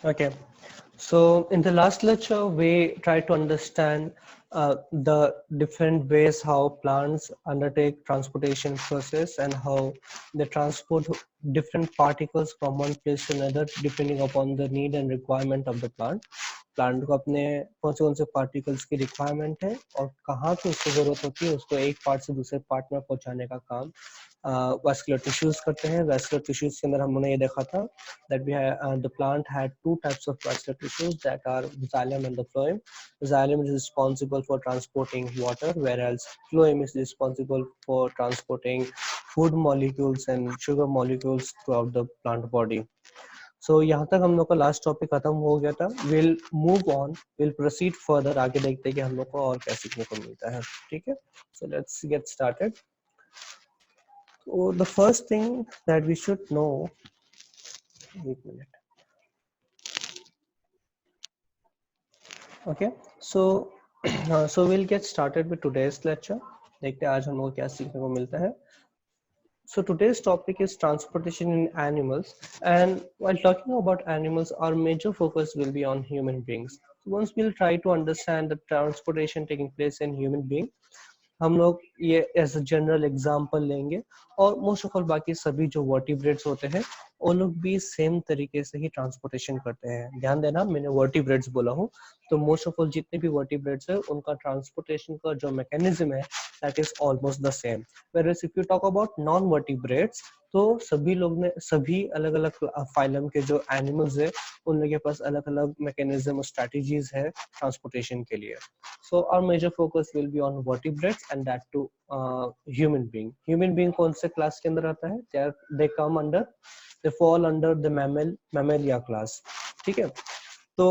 Okay, so in the last lecture, we tried to understand the different ways how plants undertake transportation process and how they transport different particles from one place to another depending upon the need and requirement of the plant. Plant को अपने कौन से particles की requirement है और कहाँ पे उसको जरूरत होती है उसको एक पार्ट से दूसरे पार्ट में पहुंचाने का काम वैस्कुलर टिश्यूज करते हैं। वैस्कुलर टिश्यूज के अंदर हमने ये देखा था that the plant had two types of vascular tissues that are xylem and the phloem. Xylem is responsible for transporting water, whereas phloem is responsible for transporting food molecules and sugar molecules throughout the plant body. So यहाँ तक हम लोग का last topic खत्म हो गया था। Will move on, will proceed further, आगे देखते हैं कि हम लोग को और क्या सीखने को मिलता है। ठीक है, so let's get started. So the first thing that we should know, एक minute, okay, so so we'll get started with today's lecture। देखते हैं आज हम लोग को क्या सीखने को मिलता है। So today's topic is transportation in animals, and while talking about animals, our major focus will be on human beings. So once we'll try to understand the transportation taking place in human being, हम लोग ये as a general example लेंगे और most of all बाकी सभी जो vertebrates होते हैं वो लोग भी सेम तरीके से ही ट्रांसपोर्टेशन करते हैं। ध्यान देना, मैंने वर्टिब्रेट्स बोला हूँ, तो मोस्ट ऑफ ऑल जितने भी वर्टिब्रेट्स है उनका ट्रांसपोर्टेशन का जो मैकेनिज्म है that is almost the same. whereas if you talk about non vertebrates, तो सभी लोग ने सभी अलग अलग फाइलम के जो एनिमल्स है उन लोगों के पास अलग अलग मैकेनिज्म और स्ट्रेटजीज है ट्रांसपोर्टेशन के लिए। So our major focus will be on vertebrates and that too human being. Human being कौन से क्लास के अंदर आता है? They come under, they fall under the mammalia class। ठीक है, तो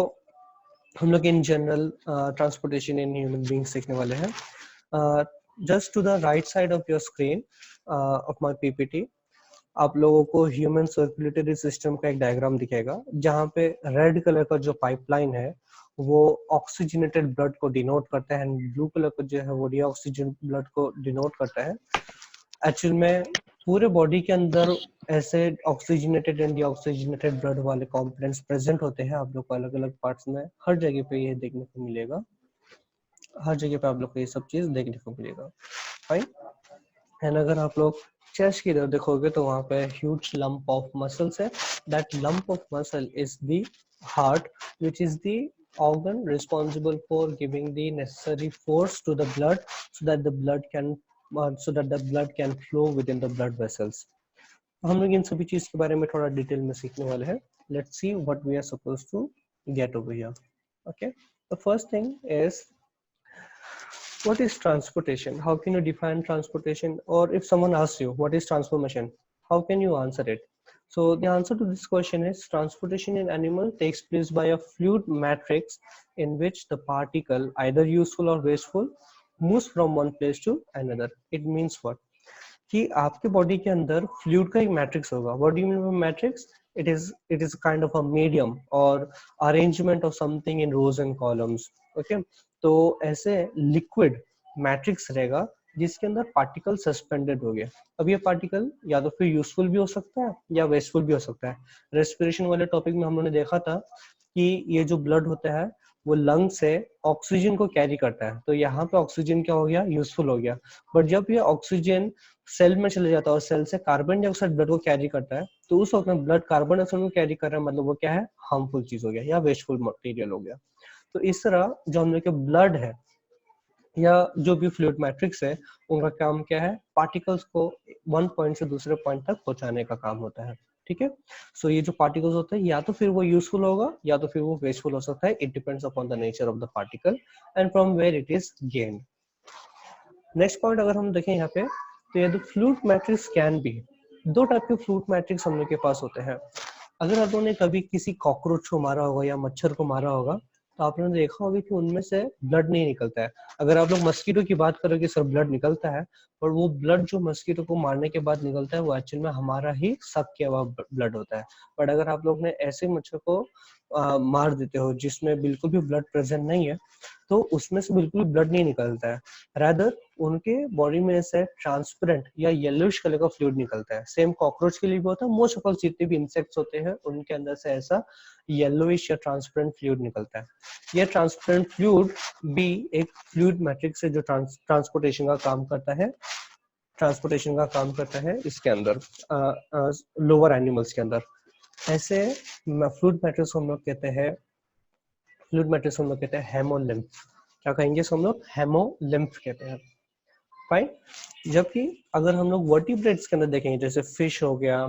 हम लोग in general transportation in human being सीखने वाले हैं। Just to the right side of your screen of my PPT आप लोगों को ह्यूमन सर्कुलेटरी सिस्टम का एक डायग्राम दिखेगा जहाँ पे रेड कलर का जो पाइपलाइन है वो ऑक्सीजनेटेड ब्लड को डिनोट करता है एंड ब्लू कलर का जो है वो डीऑक्सीजन ब्लड को डिनोट करता है। एक्चुअल में पूरे बॉडी के अंदर ऐसे ऑक्सीजनेटेड एंड डीऑक्सीजनेटेड ब्लड वाले कंपोनेंट्स प्रेजेंट होते हैं। आप लोग को अलग अलग पार्ट्स में हर जगह पे ये देखने को मिलेगा, हर जगह पे आप लोग को ये सब चीज देखने को मिलेगा। फाइन, एंड अगर आप लोग चेस्ट की तरफ देखोगे तो वहाँ पे ह्यूज लंप ऑफ मसल्स है। That lump of muscle is the heart which is the organ responsible for giving the necessary force to the blood so that the blood can flow within the blood vessels। हम लोग इन सभी चीज के बारे में थोड़ा detail में सीखने वाले हैं। Let's see what we are supposed to get over here. Okay, the first thing is what is transportation? How can you define transportation? Or if someone asks you what is transformation, how can you answer it? So the answer to this question is transportation in animal takes place by a fluid matrix in which the particle, either useful or wasteful, moves from one place to another। It means what? कि आपके body के अंदर fluid का एक matrix होगा। What do you mean by matrix? It is kind of a medium और arrangement of something in rows and columns. Okay, तो ऐसे लिक्विड मैट्रिक्स रहेगा जिसके अंदर पार्टिकल सस्पेंडेड हो गया। अब ये पार्टिकल या तो फिर यूजफुल भी हो सकता है या वेस्टफुल भी हो सकता है। रेस्पिरेशन वाले टॉपिक में हम लोगों ने देखा था कि ये जो ब्लड होता है वो लंग से ऑक्सीजन को कैरी करता है, तो यहाँ पे ऑक्सीजन क्या हो गया? यूजफुल हो गया। बट जब ये ऑक्सीजन सेल में चले जाता है और सेल से कार्बन डाइऑक्साइड ब्लड को कैरी करता है, तो उस वक्त में ब्लड कार्बन डाइऑक्साइड को कैरी कर रहा है, मतलब वो क्या है? हार्मफुल चीज हो गया या वेस्टफुल मटेरियल हो गया। तो इस तरह जो हम लोग के ब्लड है या जो भी फ्लूइड मैट्रिक्स है उनका काम क्या है? पार्टिकल्स को वन पॉइंट से दूसरे पॉइंट तक पहुंचाने का काम होता है। ठीक है, सो ये जो पार्टिकल्स होते हैं या तो फिर वो यूजफुल होगा या तो फिर वो वेस्टफुल हो सकता है। It depends upon the nature of the particle and from where it is gained. Next point अगर हम देखें यहाँ पे, तो ये फ्लूइड मैट्रिक्स कैन बी, दो टाइप के फ्लूइड मैट्रिक्स हम लोग के पास होते हैं। अगर आप लोगों ने कभी किसी कॉकरोच को मारा होगा या मच्छर को मारा होगा तो आप लोगों ने देखा होगा कि उनमें से ब्लड नहीं निकलता है। अगर आप लोग मस्कीटो की बात करोगे सर ब्लड निकलता है, पर वो ब्लड जो मस्कीटो को मारने के बाद निकलता है वो एक्चुअल में हमारा ही सक किया हुआ ब्लड होता है। बट अगर आप लोग ने ऐसे मच्छर को मार देते हो जिसमें बिल्कुल भी ब्लड प्रेजेंट नहीं है तो उसमें से बिल्कुल ब्लड नहीं निकलता है। रादर उनके बॉडी में से ट्रांसपेरेंट या येलोइश कलर का फ्लूइड निकलता है। सेम कॉकरोच के लिए भी होता है, मोस्ट ऑफ ऑल जितने भी इंसेक्ट्स होते हैं उनके अंदर से ऐसा येलोइश या ट्रांसपेरेंट फ्लूइड निकलता है। ये ट्रांसपेरेंट फ्लूइड भी एक फ्लूइड मैट्रिक्स है जो ट्रांसपोर्टेशन का काम करता है, इसके अंदर लोअर एनिमल्स के अंदर। ऐसे फ्लूइड मैट्रिक्स को हम लोग कहते हैं हेमोलिम्फ। क्या कहेंगे हम लोग? हेमोलिम्फ कहते हैं। फाइन। जबकि अगर हम लोग वर्टिब्रेट्स के अंदर देखेंगे, जैसे फिश हो गया,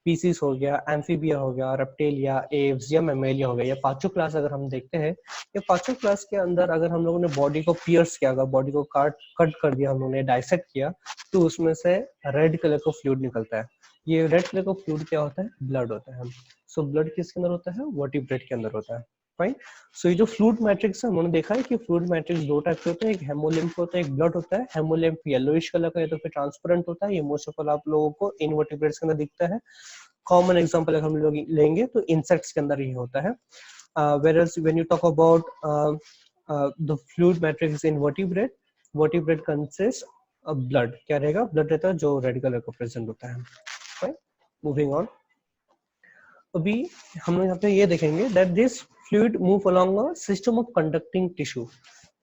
पीसीस हो गया, एम्फीबिया हो गया, रेप्टेलिया, एव्स या मेमेलिया हो गया, या पांचों क्लास अगर हम देखते हैं, ये पांचों क्लास के अंदर अगर हम लोगों ने बॉडी को पियर्स किया, अगर बॉडी को कट कर दिया, हम लोगों ने डाइसेक्ट किया, तो उसमें से रेड कलर का फ्लूइड निकलता है। ये रेड कलर का फ्लूइड क्या होता है? ब्लड होता है। सो ब्लड किसके अंदर होता है? वर्टिब्रेट के अंदर होता है। फाइन। सो ये जो फ्लूइड मैट्रिक्स है, हमने देखा है कि फ्लूइड मैट्रिक्स दो टाइप के होते हैं, एक हेमोलिम्फ होता है, एक ब्लड होता है। हेमोलिम्फ येलोइश कलर का है तो फिर ट्रांसपेरेंट होता है। ये मोस्ट ऑफ ऑल आप लोगों को इनवर्टिब्रेट्स के अंदर दिखता है। कॉमन एग्जांपल अगर हम लोग लेंगे तो इंसेक्ट्स के अंदर ही होता है। whereas when you talk about the fluid matrix in vertebrate consists of blood। क्या रहेगा? ब्लड रहता है जो रेड कलर का प्रेजेंट होता है। Right, moving on. अभी हम लोग यहाँ पे ये देखेंगे that this fluid move along a system of conducting tissue।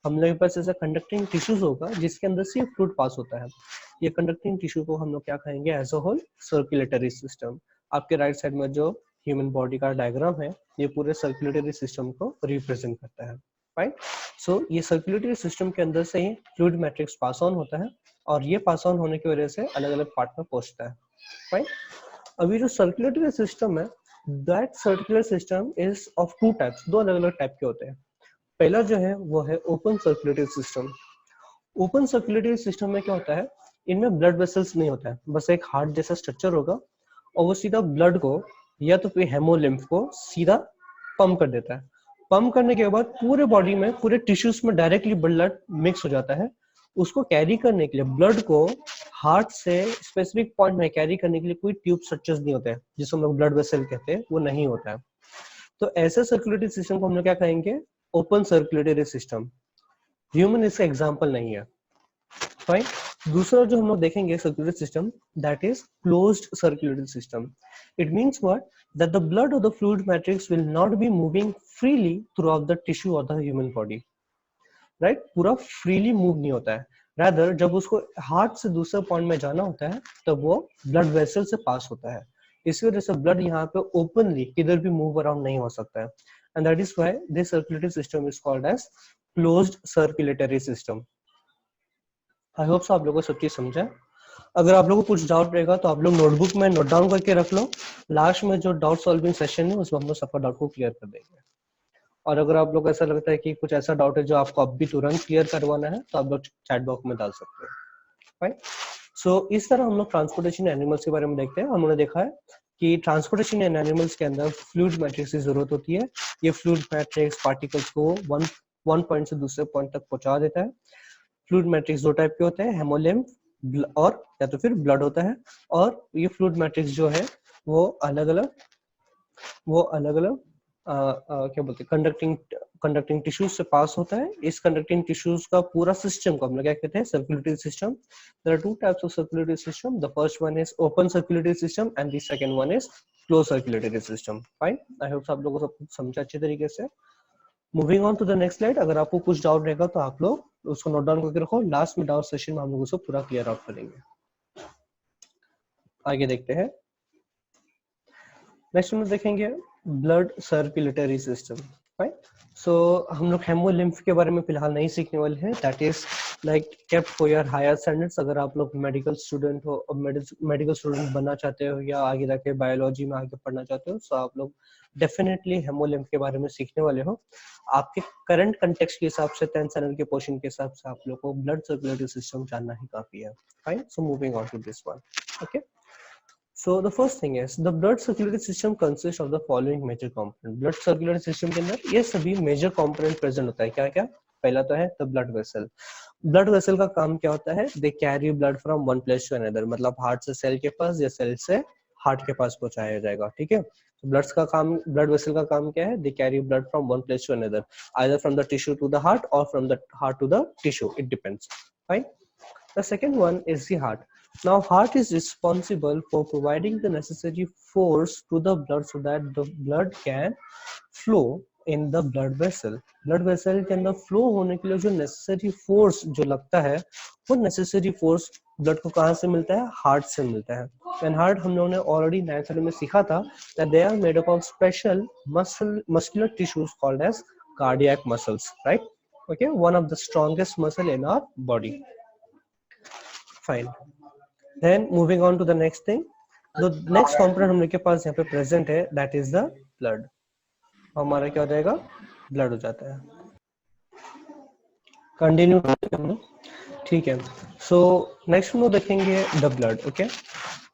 हम लोग के पास ऐसा कंडक्टिंग टिश्यूज होगा जिसके अंदर से फ्लूइड पास होता है। ये कंडक्टिंग टिश्यू को हम लोग क्या कहेंगे? As a whole circulatory system. आपके राइट साइड में जो ह्यूमन बॉडी का डायग्राम है, ये पूरे सर्कुलेटरी सिस्टम को रिप्रेजेंट करता है। राइट। सो ये सर्कुलेटरी सिस्टम के अंदर से ही फ्लूइड मैट्रिक्स पास ऑन होता है, और ये पास ऑन होने की वजह से अलग अलग पार्ट में पहुंचता है। राइट। अभी जो सर्कुलेटरी सिस्टम है, that circular system is of two types. दो अलग अलग टाइप के होते हैं। पहला जो है वो है open circulatory system. Open circulatory system में क्या होता है? इनमें ब्लड वेसल्स नहीं होता है, बस एक हार्ट जैसा स्ट्रक्चर होगा, और वो सीधा ब्लड को या तो फिर हेमोलिम्फ को सीधा पंप कर देता है। पंप करने के बाद पूरे बॉडी में, पूरे टिश्यूज में डायरेक्टली ब्लड मिक्स हो जाता है। उसको कैरी करने के लिए, ब्लड को हार्ट से स्पेसिफिक पॉइंट में कैरी करने के लिए कोई ट्यूब स्ट्रक्चर्स नहीं होते हैं, जिसको हम लोग ब्लड वेसल कहते हैं, वो नहीं होता है। तो ऐसे सर्कुलेटरी सिस्टम को हम लोग क्या कहेंगे? Open circulatory system. ह्यूमन इसका एग्जांपल नहीं है। फाइन। दूसरा जो हम लोग देखेंगे circulatory system, that is closed circulatory system. It means what? That the blood और the fluid matrix will not be moving freely throughout the tissue of the human body. Right, पूरा freely move नहीं होता है। Rather जब उसको heart से दूसरे point में जाना होता है, तब वो ब्लड वेसल से पास होता है। इसी वजह से ब्लड यहाँ पे ओपनली किधर भी मूव अराउंड नहीं हो सकता है। And that is why this circulatory system is called as closed circulatory system. I hope so आप लोगों को सब चीज समझा है। अगर आप लोगों को कुछ डाउट रहेगा तो आप लोग नोटबुक में नोट डाउन करके रख लो। लास्ट में जो डाउट सॉल्विंग सेशन है उसमें हम लोग सबका डाउट को क्लियर कर देंगे। और अगर आप लोग ऐसा लगता है कि कुछ ऐसा डाउट है जो आपको अब भी तुरंत क्लियर करवाना है, तो आप लोग चैट बॉक्स में डाल सकते हो। राइट। सो इस तरह हम लोग ट्रांसपोर्टेशन एनिमल्स के बारे में देखते हैं। हमने देखा है कि ट्रांसपोर्टेशन इन एनिमल्स के अंदर फ्लूइड मैट्रिक्स की जरूरत होती है। ये फ्लूइड मैट्रिक्स पार्टिकल्स को वन पॉइंट से दूसरे पॉइंट तक पहुंचा देता है। फ्लूइड मैट्रिक्स दो टाइप के होते हैं, हेमोलिम्फ और या तो फिर ब्लड होता है। और ये फ्लूइड मैट्रिक्स जो है वो अलग अलग क्या बोलते हैं, कंडक्टिंग टिश्यूज से पास होता है। इस कंडक्टिंग टिश्यूज का पूरा सिस्टम को हम लोग क्या कहते हैं? Circulatory system. There are two types of circulatory system. The first one is open circulatory system and the second one is close circulatory system. Fine. I hope आप लोगों को सब कुछ समझा अच्छे तरीके से। Moving on to the next slide. अगर आपको कुछ डाउट रहेगा तो आप लोग उसको नोट डाउन करके रखो। लास्ट में डाउट सेशन में हम लोग उसको पूरा क्लियर आउट करेंगे। आगे देखते हैं। नेक्स्ट हम लोग देखेंगे ब्लड सर्कुलेटरी सिस्टम। राइट। सो हम लोग हेमोलिम्फ के बारे में फिलहाल नहीं सीखने वाले हैं। That is like kept for your higher standards. अगर आप लोग मेडिकल स्टूडेंट हो, मेडिकल स्टूडेंट बनना चाहते हो या आगे जाके बायोलॉजी में आगे पढ़ना चाहते हो, तो आप लोग डेफिनेटली हेमोलिम्फ के बारे में सीखने वाले हो। आपके करंट कंटेक्स्ट के हिसाब से 10th स्टैंडर्ड के पोर्शन के हिसाब से आप लोग को ब्लड सर्कुलेटरी सिस्टम जानना ही काफी है। Fine. So moving on to this one. Okay. So the first thing is the blood circulatory system consists of the following major component। blood circulatory system के अंदर ये सभी major component present होता है। क्या क्या? पहला तो है the blood vessel। blood vessel का काम क्या होता है? they carry blood from one place to another। मतलब हार्ट से सेल के पास या सेल से हार्ट के पास पहुंचाया जाएगा। ठीक है। तो blood vessel का काम क्या है? they carry blood from one place to another, either from the tissue to the heart or from the heart to the tissue, it depends। Fine। The second one is the heart. Now heart is responsible for providing the necessary force to the blood so that the blood can flow in the blood vessel. Blood vessel के अंदर flow होने के लिए जो necessary force जो लगता है वो necessary force blood को कहाँ से मिलता है? Heart से मिलता है. And heart हम लोगों ने already 9th में सीखा था that they are made up of special muscular tissues called as cardiac muscles, right? Okay, one of the strongest muscle in our body. Fine. Then moving on to the next thing, the next component हम लोग के पास यहाँ पे present है, that is the blood. हमारा क्या हो जाएगा? Blood हो जाता है. Continue हम लोग, ठीक है. So next हम लोग देखेंगे the blood. Okay,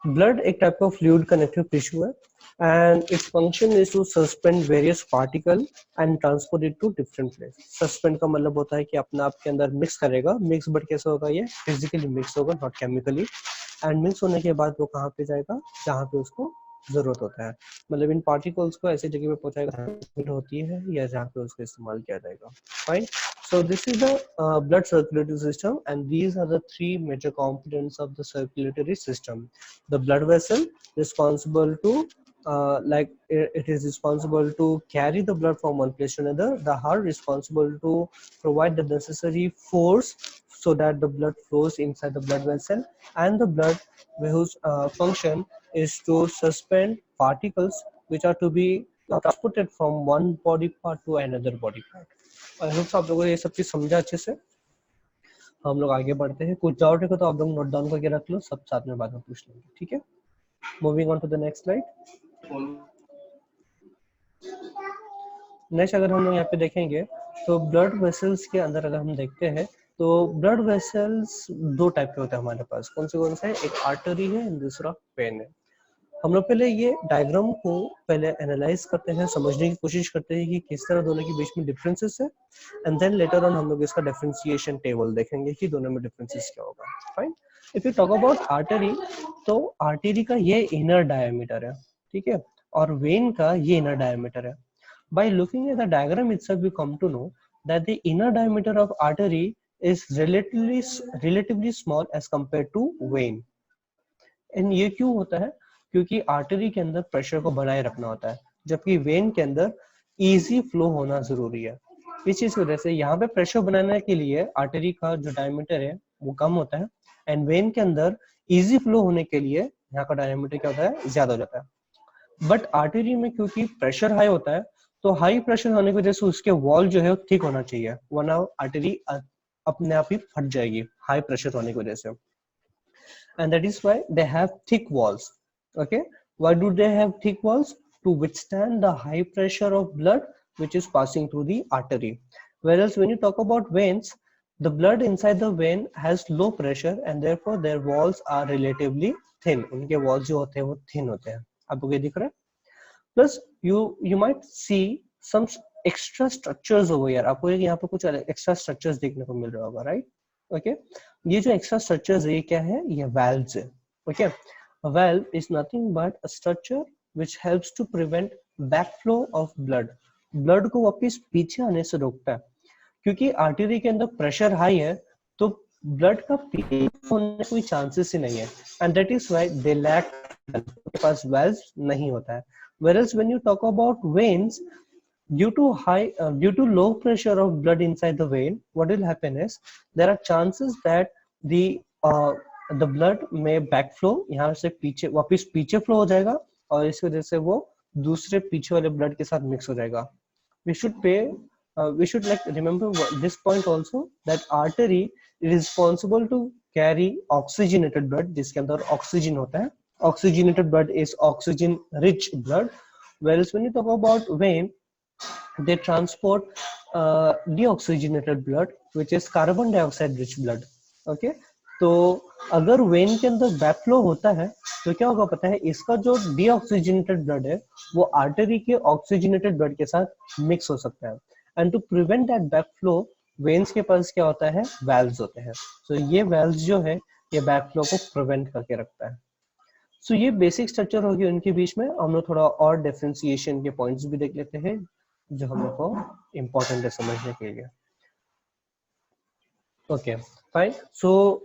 blood एक type of fluid connective tissue है, and its function is to suspend various particle and transport it to different place. Suspend का मतलब होता है कि अपने आप के अंदर mix करेगा. Mix but कैसे होगा? ये physically mix होगा, not chemically. एंड मिक्स होने के बाद वो कहाँ पे जाएगा? जहाँ पे उसको जरूरत होता है. मतलब इन पार्टिकल्स को ऐसी जगह पे पहुंचाएगा होती है या जहाँ पे उसका इस्तेमाल किया जाएगा. Fine. So this is the blood circulatory system, and these are the three major components of the circulatory system. The blood vessel responsible to it is responsible to carry the blood from one place to another. The heart responsible to provide the necessary force so that the blood flows inside the blood vessel, and the blood whose function is to suspend particles which are to be transported from one body part to another body part. I hope आप लोगों को ये सब चीज समझा अच्छे से. हम लोग आगे बढ़ते हैं. कुछ डाउट है तो आप लोग नोट डाउन करके रख लो, सब साथ में बाद में पूछ लेंगे. ठीक है. Moving on to the next slide. Next अगर हम लोग यहाँ पे देखेंगे तो ब्लड वेसल्स के अंदर अगर हम देखते हैं तो ब्लड वेसल्स दो टाइप के होते हैं हमारे पास. कौन से है? एक आर्टरी है, दूसरा वेन है. हम लोग पहले ये डायग्राम को पहले एनालाइज करते हैं, समझने की कोशिश करते हैं कि किस तरह दोनों के बीच में डिफरेंसेस है, एंड देन लेटर ऑन हम लोग इसका डिफरेंशिएशन टेबल देखेंगे कि दोनों में डिफरेंसेस क्या होगा. Fine. If you talk about artery, तो आर्टरी का ये इनर डायमीटर है, ठीक है, और वेन का ये इनर डायमीटर है. By looking at the diagram itself, we come to know that the inner diameter of artery is relatively small as compared to vein. And ये क्यों होता है? क्योंकि आर्टरी के अंदर प्रेशर को बनाए रखना होता है, जबकि वेन के अंदर इजी फ्लो होना जरूरी है. इस चीज की वजह से यहाँ पे प्रेशर बनाने के लिए आर्टरी का जो डायमीटर है वो कम होता है, एंड वेन के अंदर इजी फ्लो होने के लिए यहाँ का डायमीटर क्या होता है? ज्यादा हो जाता है. बट आर्टरी में क्योंकि प्रेशर हाई होता है, तो हाई प्रेशर होने की वजह से उसके वॉल जो है थिक होना चाहिए, वरना आर्टरी अपने आप ही फट जाएगी हाई प्रेशर होने की वजह से. And that is why they have thick walls. Okay, why do they have thick walls? To withstand the high pressure of blood which is passing through the artery. Whereas when you talk about veins, the blood inside the vein has low pressure and therefore their walls are relatively thin. उनके walls जो होते हैं वो thin होते हैं. आपको ये दिख रहा है? Plus you might see some extra structures over here. आपको यहाँ पे कुछ extra structures देखने को मिल रहा होगा, right? Okay, ये जो एक्स्ट्रा स्ट्रक्चर्स है ये क्या है? ये valves है. Okay, a valve is nothing but a structure which helps to prevent backflow of blood. Blood को वापस पीछे आने से रोकता है, क्योंकि आर्टरी के अंदर प्रेशर हाई है तो ब्लड का पीछे होने का कोई चांसेस ही नहीं है, and that is why they lack, उनके पास वेल्व्स नहीं होता है. Whereas when you talk about veins, due to low pressure of blood inside the vein, what will happen is there are chances that the blood may backflow, यहाँ से पीछे वापस पीछे फ्लो हो जाएगा और इस वजह से वो दूसरे पीछे वाले ब्लड के साथ मिक्स हो जाएगा. We should like remember this point also, that artery is responsible to carry oxygenated blood, जिसके अंदर ऑक्सीजन होता है. Oxygenated blood is oxygen rich blood, whereas when you talk about vein, they transport deoxygenated blood which is carbon dioxide rich blood. Okay, तो अगर when के अंदर backflow होता है तो क्या होगा पता है? इसका जो डीऑक्सीजनेटेड ब्लड है वो आर्टरी के ऑक्सीजनेटेड ब्लड के साथ मिक्स हो सकता है, and to prevent that backflow veins के पास क्या होता है? वेल्व्स होते हैं. तो ये वेल्व्स जो है ये बैकफ्लो को प्रिवेंट करके रखता है. सो ये बेसिक स्ट्रक्चर होगी उनके बीच में. हम लोग थोड़ा और डिफरेंशिएशन के पॉइंट्स भी देख लेते हैं जो हम लोग को इम्पोर्टेंट है समझने के लिए. Okay fine. सो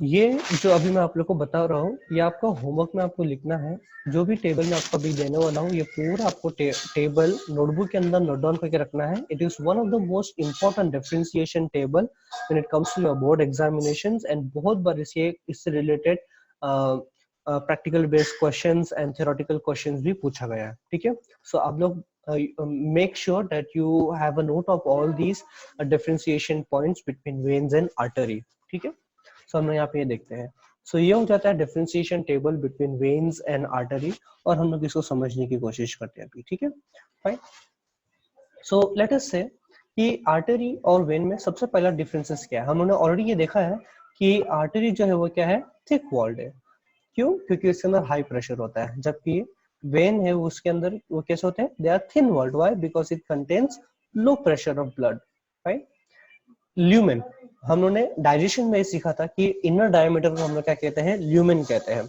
ये जो अभी मैं आप लोग को बता रहा हूँ, ये आपका होमवर्क में आपको लिखना है। जो भी टेबल मैं आपको अभी देने वाला हूँ, ये पूरा आपको टेबल नोटबुक के अंदर नोट डाउन करके रखना है। It is one of the most important differentiation table when it comes to your board examinations, and बहुत बार इससे related practical based questions and theoretical questions भी पूछा गया है। ठीक है, सो आप लोग make sure that you have a note of all these differentiation points between veins and artery. ठीक है, सो हम यहाँ पे ये देखते हैं। सो ये हो जाता है differentiation table between veins and artery, और हम लोग इसको समझने की कोशिश करते हैं अभी। ठीक है, फाइन। सो लेट अस से कि आर्टरी और वेन में सबसे पहला डिफरेंसेस क्या है। हमने ऑलरेडी ये देखा है कि आर्टरी जो है वो क्या है, थिक वॉल्ड है। क्यों? क्योंकि उसके अंदर हाई प्रेशर होता है, जबकि वेन है उसके अंदर वो कैसे होते हैं, they are thin walled. Why? Because it contains low pressure of blood, right. Lumen, हम लोगों ने डाइजेशन में सीखा था कि इनर डायमीटर को हम लोग क्या कहते हैं, ल्यूमेन कहते हैं।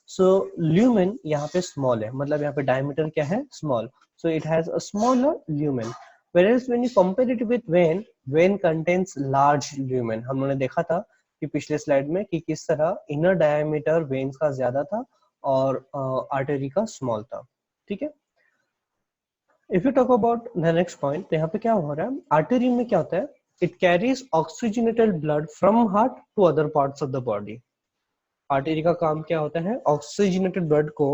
सो ल्यूमेन यहाँ पे स्मॉल है, मतलब यहाँ पे डायमीटर क्या है, small. So it has a smaller lumen, whereas when you compare it with vein, vein contains large lumen। हम लोगों ने देखा था कि पिछले स्लाइड में कि किस तरह इनर डायमीटर वेन्स का ज्यादा था और आर्टरी का स्मॉल था। ठीक है, if you talk about the next point, तो यहाँ पे क्या हो रहा है, आर्टरी में क्या होता है, it carries oxygenated blood from heart to other parts of the body. Artery का काम क्या होता है, ऑक्सीजनेटेड ब्लड को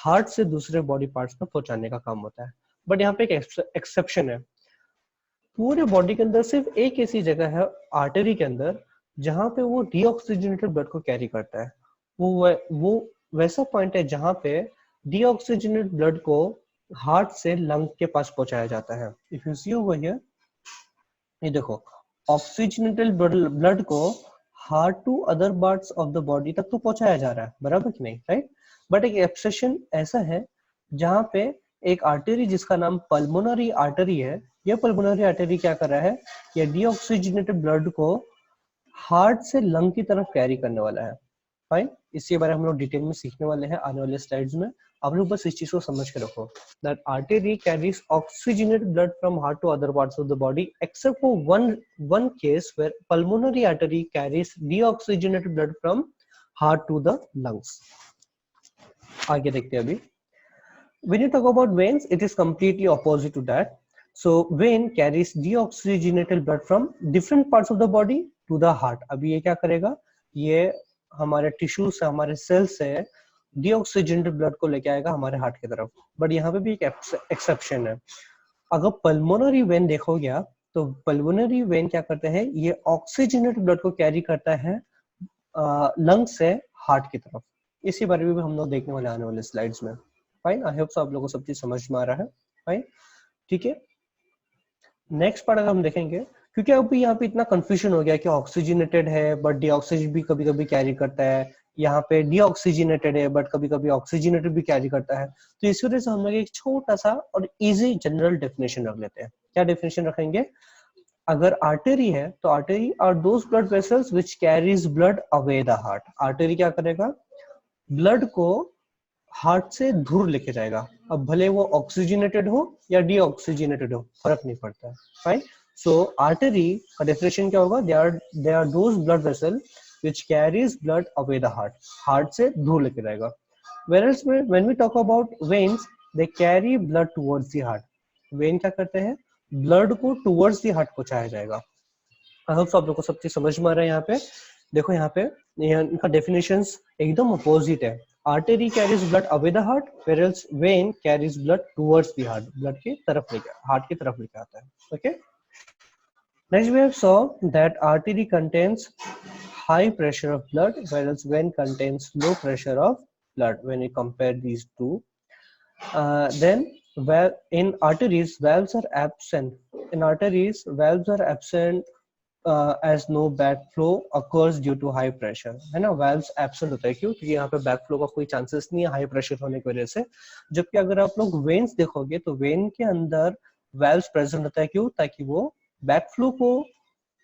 हार्ट से दूसरे बॉडी पार्ट्स में पहुंचाने का काम होता है। बट यहाँ पे एक एक्सेप्शन है, पूरे बॉडी के अंदर सिर्फ एक ऐसी जगह है आर्टरी के अंदर जहां पे वो डीऑक्सीजनेटेड ब्लड को कैरी करता है। वो वैसा पॉइंट है जहां पे डीऑक्सीजनेटेड ब्लड को हार्ट से लंग के पास पहुंचाया जाता है। If you see over here, ये देखो, ऑक्सीजनेटेड ब्लड को heart to other parts of the body तक तो पहुंचाया जा रहा है, बराबर कि नहीं, राइट। बट एक एक्सेप्शन ऐसा है जहां पे एक आर्टरी जिसका नाम पल्मोनरी आर्टरी है, ये पल्मोनरी आर्टरी क्या कर रहा है, ये डीऑक्सीजनेटेड ब्लड को हार्ट से लंग की तरफ कैरी करने वाला है। फाइन, इसके बारे में हम लोग डिटेल में सीखने वाले हैं आने वाले स्लाइड्स में। आप लोग बस इस चीज को समझ के रखो, that artery carries oxygenated blood from heart to other parts of the body, except for one case where pulmonary artery carries deoxygenated blood from heart to the lungs। आगे देखते हैं अभी। When you talk about veins, it is completely opposite to that. So vein carries deoxygenated blood from different parts of the body to the heart। अभी ये क्या करेगा, ये हमारे टिश्यू से, हमारे सेल से डीऑक्सीजनेटेड ब्लड को लेके आएगा हमारे हार्ट की तरफ। बट यहाँ पे भी एक एक्सेप्शन है। अगर पल्मोनरी वेन देखोगे तो पल्मोनरी वेन क्या करते हैं, ये ऑक्सीजनेटेड ब्लड को कैरी करता है लंग से हार्ट की तरफ। इसी बारे में भी हम लोग देखने वाले आने वाले स्लाइड्स में। फाइन, आई होप सो आप लोगों को सब चीज समझ में आ रहा है। फाइन, ठीक है। नेक्स्ट पार्ट अगर हम देखेंगे, क्योंकि अभी यहाँ पे इतना कंफ्यूजन हो गया कि ऑक्सीजनेटेड है बट डीऑक्सीजन भी कभी कभी कैरी करता है, यहाँ पे डीऑक्सीजनेटेड है बट कभी कभी ऑक्सीजनेटेड भी कैरी करता है। तो इस वजह से हम लोग एक छोटा सा और इजी जनरल डेफिनेशन रख लेते हैं। क्या डेफिनेशन रखेंगे, अगर आर्टरी है तो artery are those blood vessels which carries blood away the heart. Artery क्या करेगा, ब्लड को हार्ट से दूर लेके जाएगा, अब भले वो ऑक्सीजनेटेड हो या डीऑक्सीजनेटेड हो, फर्क नहीं पड़ता है। राइट, सो आर्टरी का डेफिनेशन क्या होगा, they are those blood vessel which carries blood away the heart, heart से दूर लेके जाएगा। whereas when we talk about veins, they carry blood towards the heart। When क्या करते हैं, ब्लड को टुवर्ड्स द हार्ट पहुंचाया जाएगा। आई होप आप लोग को सब चीज समझ में आ रहा है। यहाँ पे देखो, यहाँ पे इनका डेफिनेशंस एकदम अपोजिट है। Artery carries blood away the heart, whereas vein carries blood towards the heart, blood की तरफ लेके, हार्ट की तरफ लेके आता है। Okay, next we have saw that artery contains high pressure of blood, whereas vein contains low pressure of blood when you compare these two. Then in arteries, valves are absent. In arteries, valves are absent as no backflow occurs due to high pressure। है ना, valves absent होता है, क्यों? क्योंकि यहाँ पे backflow का कोई chances नहीं है हाई प्रेशर होने की वजह से। जबकि अगर आप लोग veins देखोगे तो vein के अंदर valves present होता है, क्यों? ताकि वो backflow को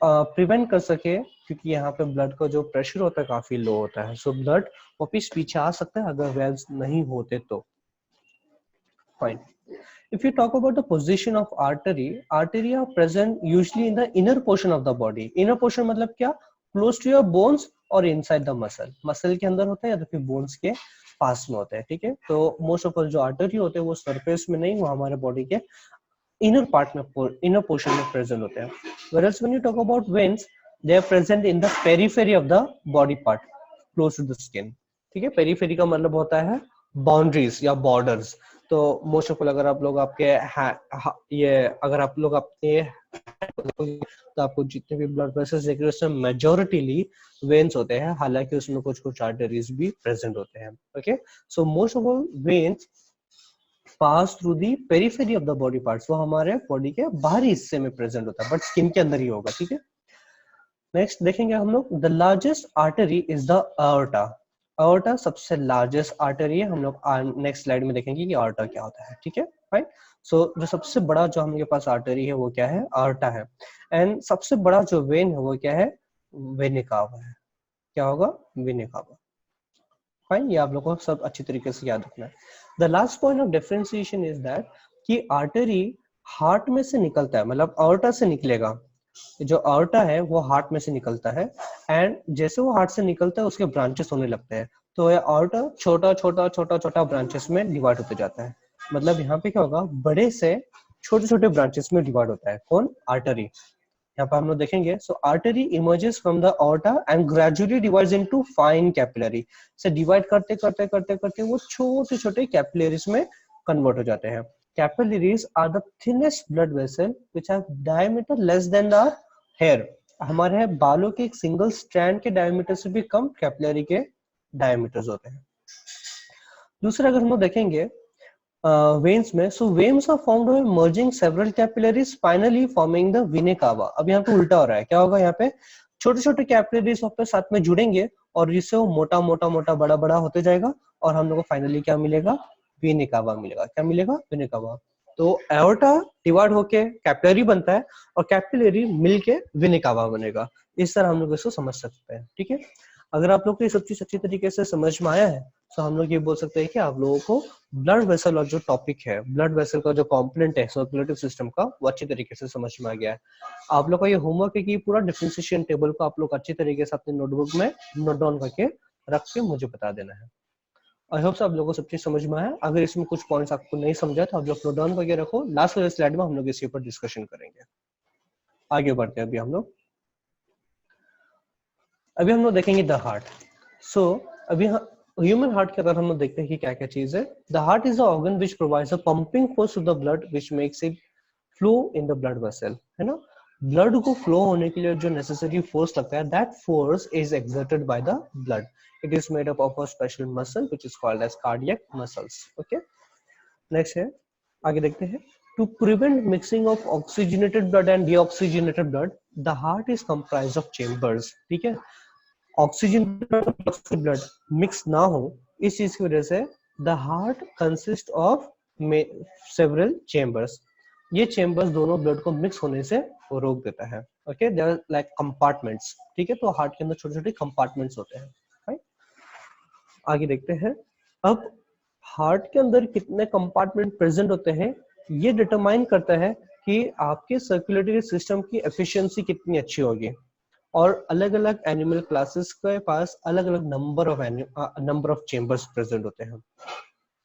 प्रिवेंट कर सके, क्योंकि यहाँ पे ब्लड का जो प्रेशर होता है काफी लो होता है। सो ब्लड वापिस पीछे आ सकता है अगर वेल्व्स नहीं होते तो। Fine, if you talk about the position of artery are present usually in the inner portion of the body। inner portion मतलब क्या, close to your bones और इनसाइड द मसल, मसल के अंदर होता है या तो फिर बोन्स के पास में होता है, ठीक है। तो मोस्ट ऑफ जो आर्टरी होते हैं वो सरफेस में नहीं, वो हमारे बॉडी के इनर पार्ट में, इनर पोर्शन में प्रेजेंट होते हैं। whereas when you talk about veins, they are present in the periphery of the body part close to the skin, ठीक है। पेरीफेरी का मतलब होता है बाउंड्रीज या बॉर्डर्स। तो मोस्ट ऑफ अगर आप लोग आपके ये अगर आप लोग अपने तो आपको जितने भी ब्लड वेसल्स देख रहे हैं उसमें मेजोरिटीली वेन्स होते हैं, हालांकि उसमें कुछ कुछ आर्टरीज भी प्रेजेंट होते हैं। Okay, so most of all veins pass through the periphery of the body parts, वो हमारे बॉडी के बाहरी हिस्से में प्रेजेंट होता है, बट स्किन के अंदर ही होगा, ठीक है। नेक्स्ट देखेंगे हम लोग, the largest artery is the aorta। aorta सबसे लार्जेस्ट आर्टरी है। हम लोग नेक्स्ट स्लाइड में देखेंगे कि aorta क्या होता है, ठीक है, फाइन। सो जो सबसे बड़ा जो हमारे पास आर्टरी है वो क्या है, aorta है। एंड सबसे बड़ा जो वेन है वो क्या है, वेना कावा है। क्या होगा, वेना कावा, फाइन। ये आप लोगों को सब अच्छी तरीके से याद रखना है। The last point of differentiation is that कि आर्टरी हार्ट में से निकलता है, मतलब aorta से निकलेगा। जो aorta है वो हार्ट में से निकलता है, एंड जैसे वो हार्ट से निकलता है उसके ब्रांचेस होने लगते हैं। तो ये aorta छोटा छोटा छोटा छोटा ब्रांचेस में डिवाइड होते जाता है। मतलब यहाँ पे क्या होगा, बड़े से छोटे छोटे ब्रांचेस में डिवाइड होता है। कौन, आर्टरी। यहाँ पर हम लोग देखेंगे, so artery emerges from the aorta and gradually divides into fine capillary. से डिवाइड करते करते करते करते वो छोटे छोटे कैपिलरीज में कन्वर्ट हो जाते हैं। Capillaries are the thinnest blood vessel which have diameter less than the hair. हमारे बालों के एक सिंगल स्ट्रैंड के डायमीटर से भी कम कैपिलरी के डायमीटर्स होते हैं। दूसरा अगर हम लोग देखेंगे वेन्स में, so veins are formed by merging several capillaries finally forming the vena cava. अब यहाँ पे उल्टा हो रहा है, क्या होगा, यहाँ पे छोटे छोटे कैपिलरीज साथ में जुड़ेंगे और जिससे वो मोटा मोटा मोटा बड़ा बड़ा होते जाएगा और हम लोग को फाइनली क्या मिलेगा, वेना कावा मिलेगा। क्या मिलेगा, वेना कावा। तो एओर्टा डिवाइड होके कैपिलरी बनता है और कैपिलरी मिलके वेना कावा बनेगा। इस तरह हम लोग इसको समझ सकते हैं, ठीक है। अगर आप लोग को ये सब चीज अच्छी तरीके से समझ में आया है तो हम लोग ये बोल सकते हैं कि आप लोगों को ब्लड वेसल और जो टॉपिक है, ब्लड वेसल का जो कंपोनेंट है सर्कुलेटरी सिस्टम का, वो अच्छी तरीके से समझ में आ गया है। आप लोग का ये होमवर्क है कि पूरा डिफरेंशिएशन टेबल को आप लोग अच्छी तरीके से अपने नोटबुक में नोट डाउन करके रख के मुझे बता देना है। आई होप आप लोगों को सब चीज समझ में आया। अगर इसमें कुछ पॉइंट्स आपको नहीं समझा तो आप लोग नोट डाउन करके रखो, लास्ट वाले स्लाइड में हम लोग इसके ऊपर डिस्कशन करेंगे। आगे बढ़ते हैं अभी हम लोग देखेंगे द हार्ट। सो अभी ह्यूमन हार्ट के अंदर हम लोग देखते हैं कि क्या क्या चीज है। The heart is the organ which provides a pumping force to the blood which makes it flow in the blood vessel, है ना। ब्लड को फ्लो होने के लिए जो नेसेसरी फोर्स लगता है, that force is exerted by the blood. It is made up of a special muscle which is called as cardiac muscles. Okay, next है, आगे देखते हैं। To prevent mixing of oxygenated blood and deoxygenated blood, the heart is comprised of chambers, ठीक है। Oxygen blood mix ना हो, इस चीज की वजह से the heart consist of several chambers. ये चेम्बर्स दोनों ब्लड को मिक्स होने से रोक देता है। Okay, they are like compartments, ठीक है। तो हार्ट के अंदर छोटे छोटे कंपार्टमेंट्स होते हैं, राइट। आगे देखते हैं। अब हार्ट के अंदर कितने कंपार्टमेंट प्रेजेंट होते हैं ये डिटरमाइन करता है कि आपके सर्कुलेटरी सिस्टम की एफिशिएंसी कितनी अच्छी होगी। और अलग अलग एनिमल क्लासेस के पास अलग अलग नंबर ऑफ चेम्बर्स प्रेजेंट होते हैं।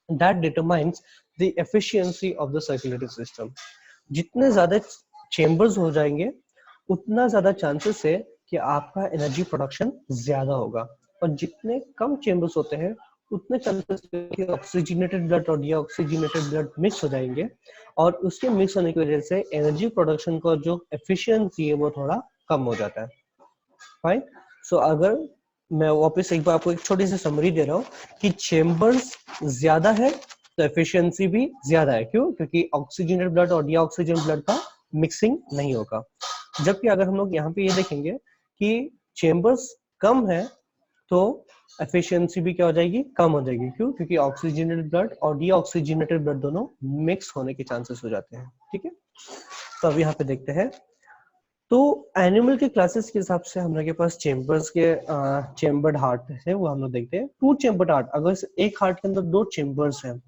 That determines the efficiency of the circulatory system. जितने ज्यादा चेम्बर्स हो जाएंगे उतना ज्यादा चांसेस है कि आपका एनर्जी प्रोडक्शन ज्यादा होगा, और जितने कम चेम्बर्स होते हैं उतने चांसेस कि ऑक्सीजनेटेड ब्लड और डीऑक्सीजनेटेड ब्लड मिक्स हो जाएंगे, और उसके मिक्स होने की वजह से एनर्जी प्रोडक्शन का जो एफिशिएंसी है वो थोड़ा कम हो जाता है, फाइन। सो अगर मैं वापस एक बार आपको एक छोटी सी समरी दे रहा हूँ कि चेम्बर्स ज्यादा है तो एफिशिएंसी भी ज्यादा है। क्यों? क्योंकि ऑक्सीजनेटेड ब्लड और डीऑक्सीजन ब्लड का मिक्सिंग नहीं होगा। जबकि अगर हम लोग यहाँ पे ये देखेंगे कि चेम्बर्स कम है तो एफिशिएंसी भी क्या हो जाएगी, कम हो जाएगी। क्यों? क्योंकि ऑक्सीजनेटेड ब्लड और डीऑक्सीजनेटेड ब्लड दोनों मिक्स होने के चांसेस हो जाते हैं, ठीक है। तो अब यहाँ पे देखते हैं, तो एनिमल के क्लासेस के हिसाब से हम लोग के पास चेम्बर्स के चेम्बर्ड हार्ट है वो हम लोग देखते हैं। टू चेम्बर्ड हार्ट, अगर एक हार्ट के अंदर दो चेम्बर्स हैं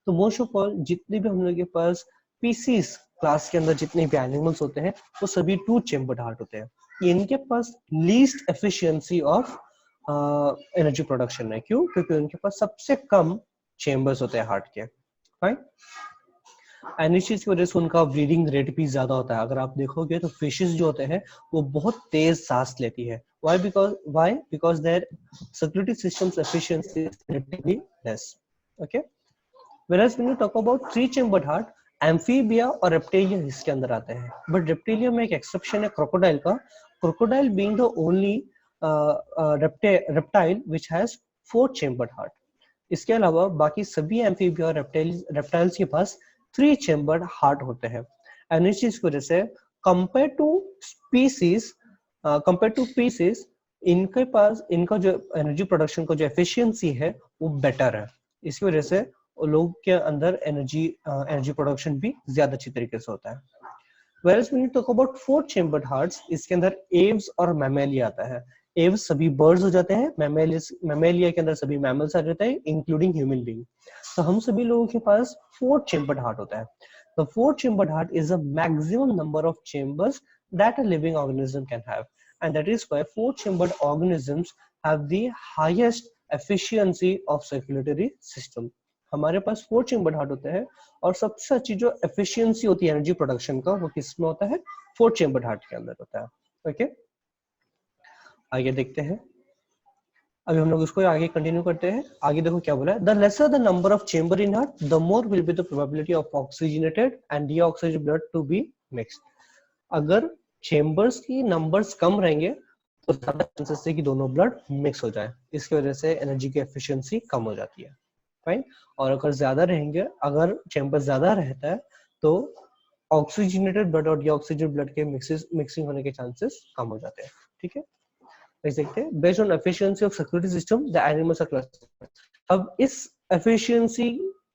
तो मोस्ट ऑफ ऑल जितने भी हम लोग के पास पीसीस क्लास के अंदर जितने भी एनिमल्स होते हैं वो सभी टू चेम्बर्ड हार्ट होते हैं। इनके पास least efficiency of energy production में। क्यों? क्योंकि उनके पास सबसे कम चेम्बर्स होते हैं हार्ट के, राइट। एंड इस चीज की वजह से उनका ब्रीदिंग रेट भी ज्यादा होता है। अगर आप देखोगे तो फिशेस जो होते हैं वो बहुत तेज सांस लेती है। Why? Because their circulatory system's efficiency is relatively less. Okay. Whereas when you talk about three chambered heart, amphibia और रेप्टेलिया इसके अंदर आते हैं। बट रेप्टेलिया में एक एक्सेप्शन है क्रोकोडाइल का। Crocodile being the only reptile which has four chambered heart. इसके अलावा बाकी सभी एम्फीबिया और रेप्टाइल्स के पास थ्री चेम्बर्ड हार्ट होते हैं। एंड इस चीज की वजह से कंपेयर टू पीसीस इनके पास इनका जो एनर्जी प्रोडक्शन का जो एफिशिएंसी है वो बेटर है। इसकी वजह से लोग के अंदर एनर्जी प्रोडक्शन भी ज्यादा अच्छी तरीके से होता है। Whereas when you talk about four chambered hearts, इसके अंदर एव्स और मैमेलिया आता है। एव्स सभी बर्ड्स हो जाते हैं, मैमेलिया के अंदर सभी मैमल्स आ जाते हैं इंक्लूडिंग ह्यूमन बीइंग। तो हम सभी लोगों के पास फोर चेम्बर्ड हार्ट होता है। The four chambered heart is a maximum number of chambers that a living organism can have, and that is why four chambered organisms have the highest efficiency of circulatory system. हमारे पास four chambered heart होते हैं और सबसे अच्छी जो efficiency होती है energy production का वो किसमें होता है? फोर चेम्बर्ड हार्ट के अंदर होता है। ओके, आगे देखते हैं। अभी हम लोग इसको आगे कंटिन्यू करते हैं। आगे देखो क्या बोला है, the lesser the number of chamber in heart the more will be the probability of oxygenated and deoxygenated blood to be mixed. अगर चेम्बर्स की नंबर्स कम रहेंगे तो ज्यादा चांसेस है कि दोनों ब्लड मिक्स हो जाए। इसकी वजह से एनर्जी की एफिशिएंसी कम हो जाती है, फाइन। और अगर ज्यादा रहेंगे, अगर चेम्बर ज्यादा रहता है तो ऑक्सीजनेटेड ब्लड और डीऑक्सीजनेटेड ब्लड के मिक्सिंग होने के चांसेस कम हो जाते हैं। ठीक है, देख सकते हैं। Based on efficiency of circulatory system the animals are classified. अब इस एफिशिएंसी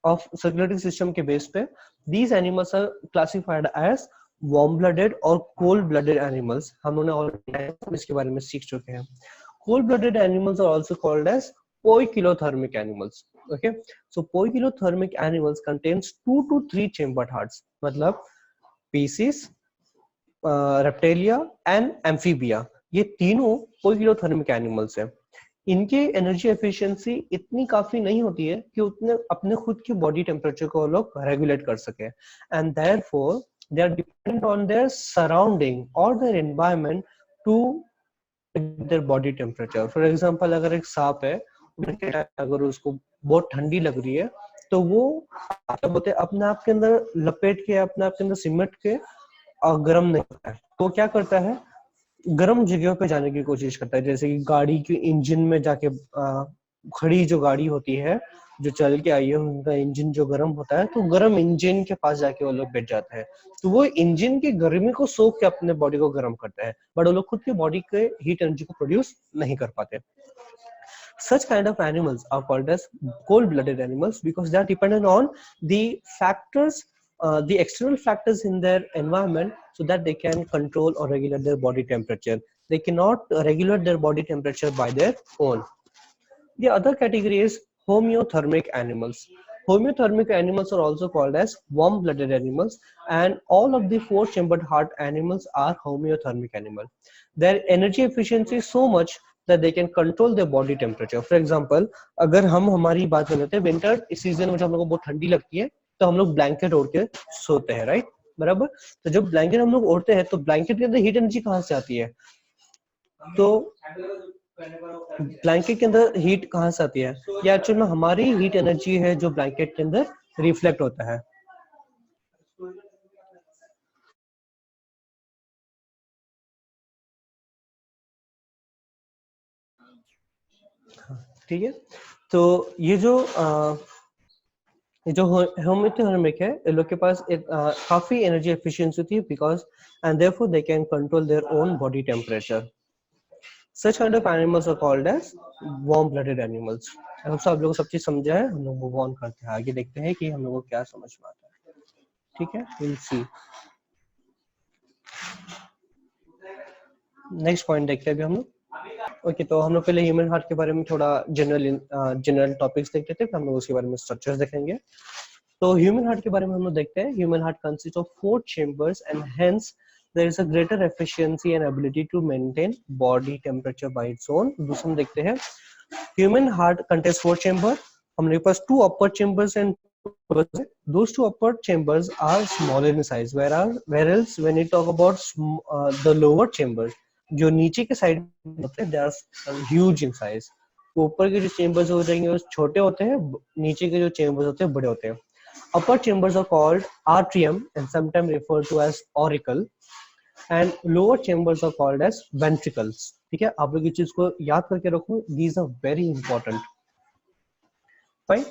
ऑफ सर्कुलेटरी सिस्टम के बेस पे these animals are classified as warm blooded और कोल्ड ब्लडेड एनिमल्स। हम लोगों ने ऑलरेडी इसके बारे में सीख चुके हैं। Cold blooded animals are also called as poikilothermic animals. Okay, so poikilothermic animals contains 2 to 3 chambered hearts. मतलब species, reptilia and amphibia, ये तीनों poikilothermic animals है। इनके एनर्जी एफिशिएंसी इतनी काफी नहीं होती है कि उतने अपने खुद की बॉडी टेम्परेचर को लोग रेगुलेट कर सके, and therefore they are dependent on their surrounding और their environment to their body temperature. For example, अगर एक सांप है, अगर उसको बहुत ठंडी लग रही है तो वो क्या बोलते हैं, अपने आप के अंदर लपेट के, अपने आप के अंदर सिमट के गर्म नहीं होता है। तो क्या करता है, गर्म जगह पे जाने की कोशिश करता है। जैसे कि गाड़ी के इंजन में जाके, खड़ी जो गाड़ी होती है जो चल के आई है, उनका इंजन जो गर्म होता है तो गर्म इंजन के पास जाके वो लोग बैठ जाते हैं। तो वो इंजन की गर्मी को सोख के अपने बॉडी को गर्म करते हैं, बट वो लोग खुद की बॉडी के हीट एनर्जी को प्रोड्यूस नहीं कर पाते। Such kind of animals are called as cold-blooded animals because they are dependent on the factors, the external factors in their environment, so that they can control or regulate their body temperature. They cannot regulate their body temperature by their own. The other category is homeothermic animals. Homeothermic animals are also called as warm-blooded animals, and all of the four-chambered heart animals are homeothermic animals. Their energy efficiency is so much that they can control their body temperature. For example, अगर हम हमारी बात कर लेते हैं, winter season में जब हम लोग को बहुत ठंडी लगती है तो हम लोग ब्लैंकेट ओढ़ के सोते हैं, राइट, बराबर। तो जब ब्लैंकेट हम लोग ओढ़ते हैं तो ब्लैंकेट के अंदर हीट एनर्जी कहाँ से आती है? तो ब्लैंकेट के अंदर हीट कहाँ से आती है? या एक्चुअल में हमारी हीट एनर्जी है जो ब्लैंकेट के अंदर रिफ्लेक्ट होता है। ठीक है, तो ये जो होम्योथर्मिक है, इन लोग के पास एक काफी एनर्जी एफिशिएंसी थी because and therefore they can control their own body temperature. Such kind of animals are called as warm-blooded animals. अब सब लोग सब चीज समझा है, हम लोग मूव ऑन करते हैं, आगे देखते हैं कि हम लोगों को क्या समझ में आता है। ठीक है, विल सी। नेक्स्ट पॉइंट देखते हैं अभी हम लोग। ओके, तो हम लोग पहले ह्यूमन हार्ट के बारे में थोड़ा जनरल टॉपिक्स देखते थे, फिर हम लोग उसके बारे में स्ट्रक्चर्स देखेंगे। तो ह्यूमन हार्ट के बारे में हम लोग देखते हैं। Human heart consist of 4 chambers and hence there is a greater efficiency and ability to maintain body temperature by its own. दूसरा देखते हैं human heart contains 4 chamber. हमारे पास 2 upper chambers and those 2 upper chambers are smaller in size, whereas when you talk about the lower chambers, जो नीचे के side होते हैं, they are huge in size. ऊपर के जो चेम्बर्स हो जाएंगे वो छोटे होते हैं, नीचे के जो चेम्बर्स होते हैं बड़े होते हैं. Upper chambers are called atrium and sometimes referred to as auricle, and lower chambers are called as ventricles. ठीक है, आप लोग ये चीज को याद करके रखो, these are very important. Fine.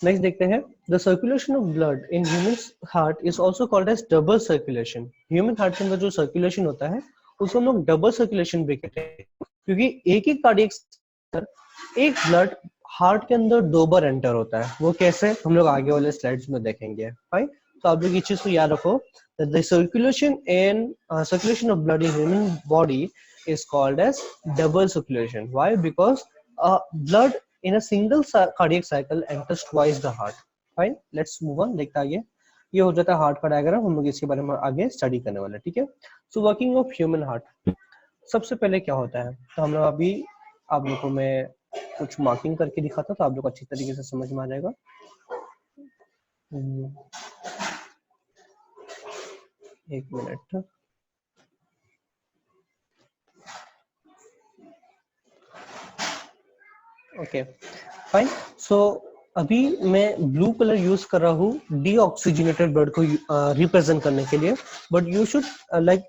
Next देखते हैं, the circulation of blood in human heart is also called as double circulation. Human heart के अंदर जो circulation होता है उसको हम लोग double circulation भी कहते हैं, क्योंकि एक ही कार्डियक एक ब्लड हार्ट के अंदर 2 बार एंटर होता है. वो कैसे, हम लोग आगे वाले स्लाइड्स में देखेंगे. फाइन. तो आप लोग ये चीज को याद रखो, the circulation of blood in human body is called as double circulation. Why? Because blood in a single cardiac cycle enters twice the heart. Fine. Let's move on. देखते आगे. ये हो जाता है हार्ट का डायग्राम. हम लोग इसके बारे में आगे स्टडी करने वाले. ठीक है. So working of human heart. सबसे पहले क्या होता है, तो हम लोग अभी आप लोग को मैं कुछ मार्किंग करके दिखाता तो आप लोग अच्छी तरीके से समझ में आ जाएगा. एक मिनट. Okay fine. सो अभी मैं ब्लू कलर यूज कर रहा हूँ डीऑक्सीजनेटेड ब्लड को रिप्रेजेंट करने के लिए, but you should like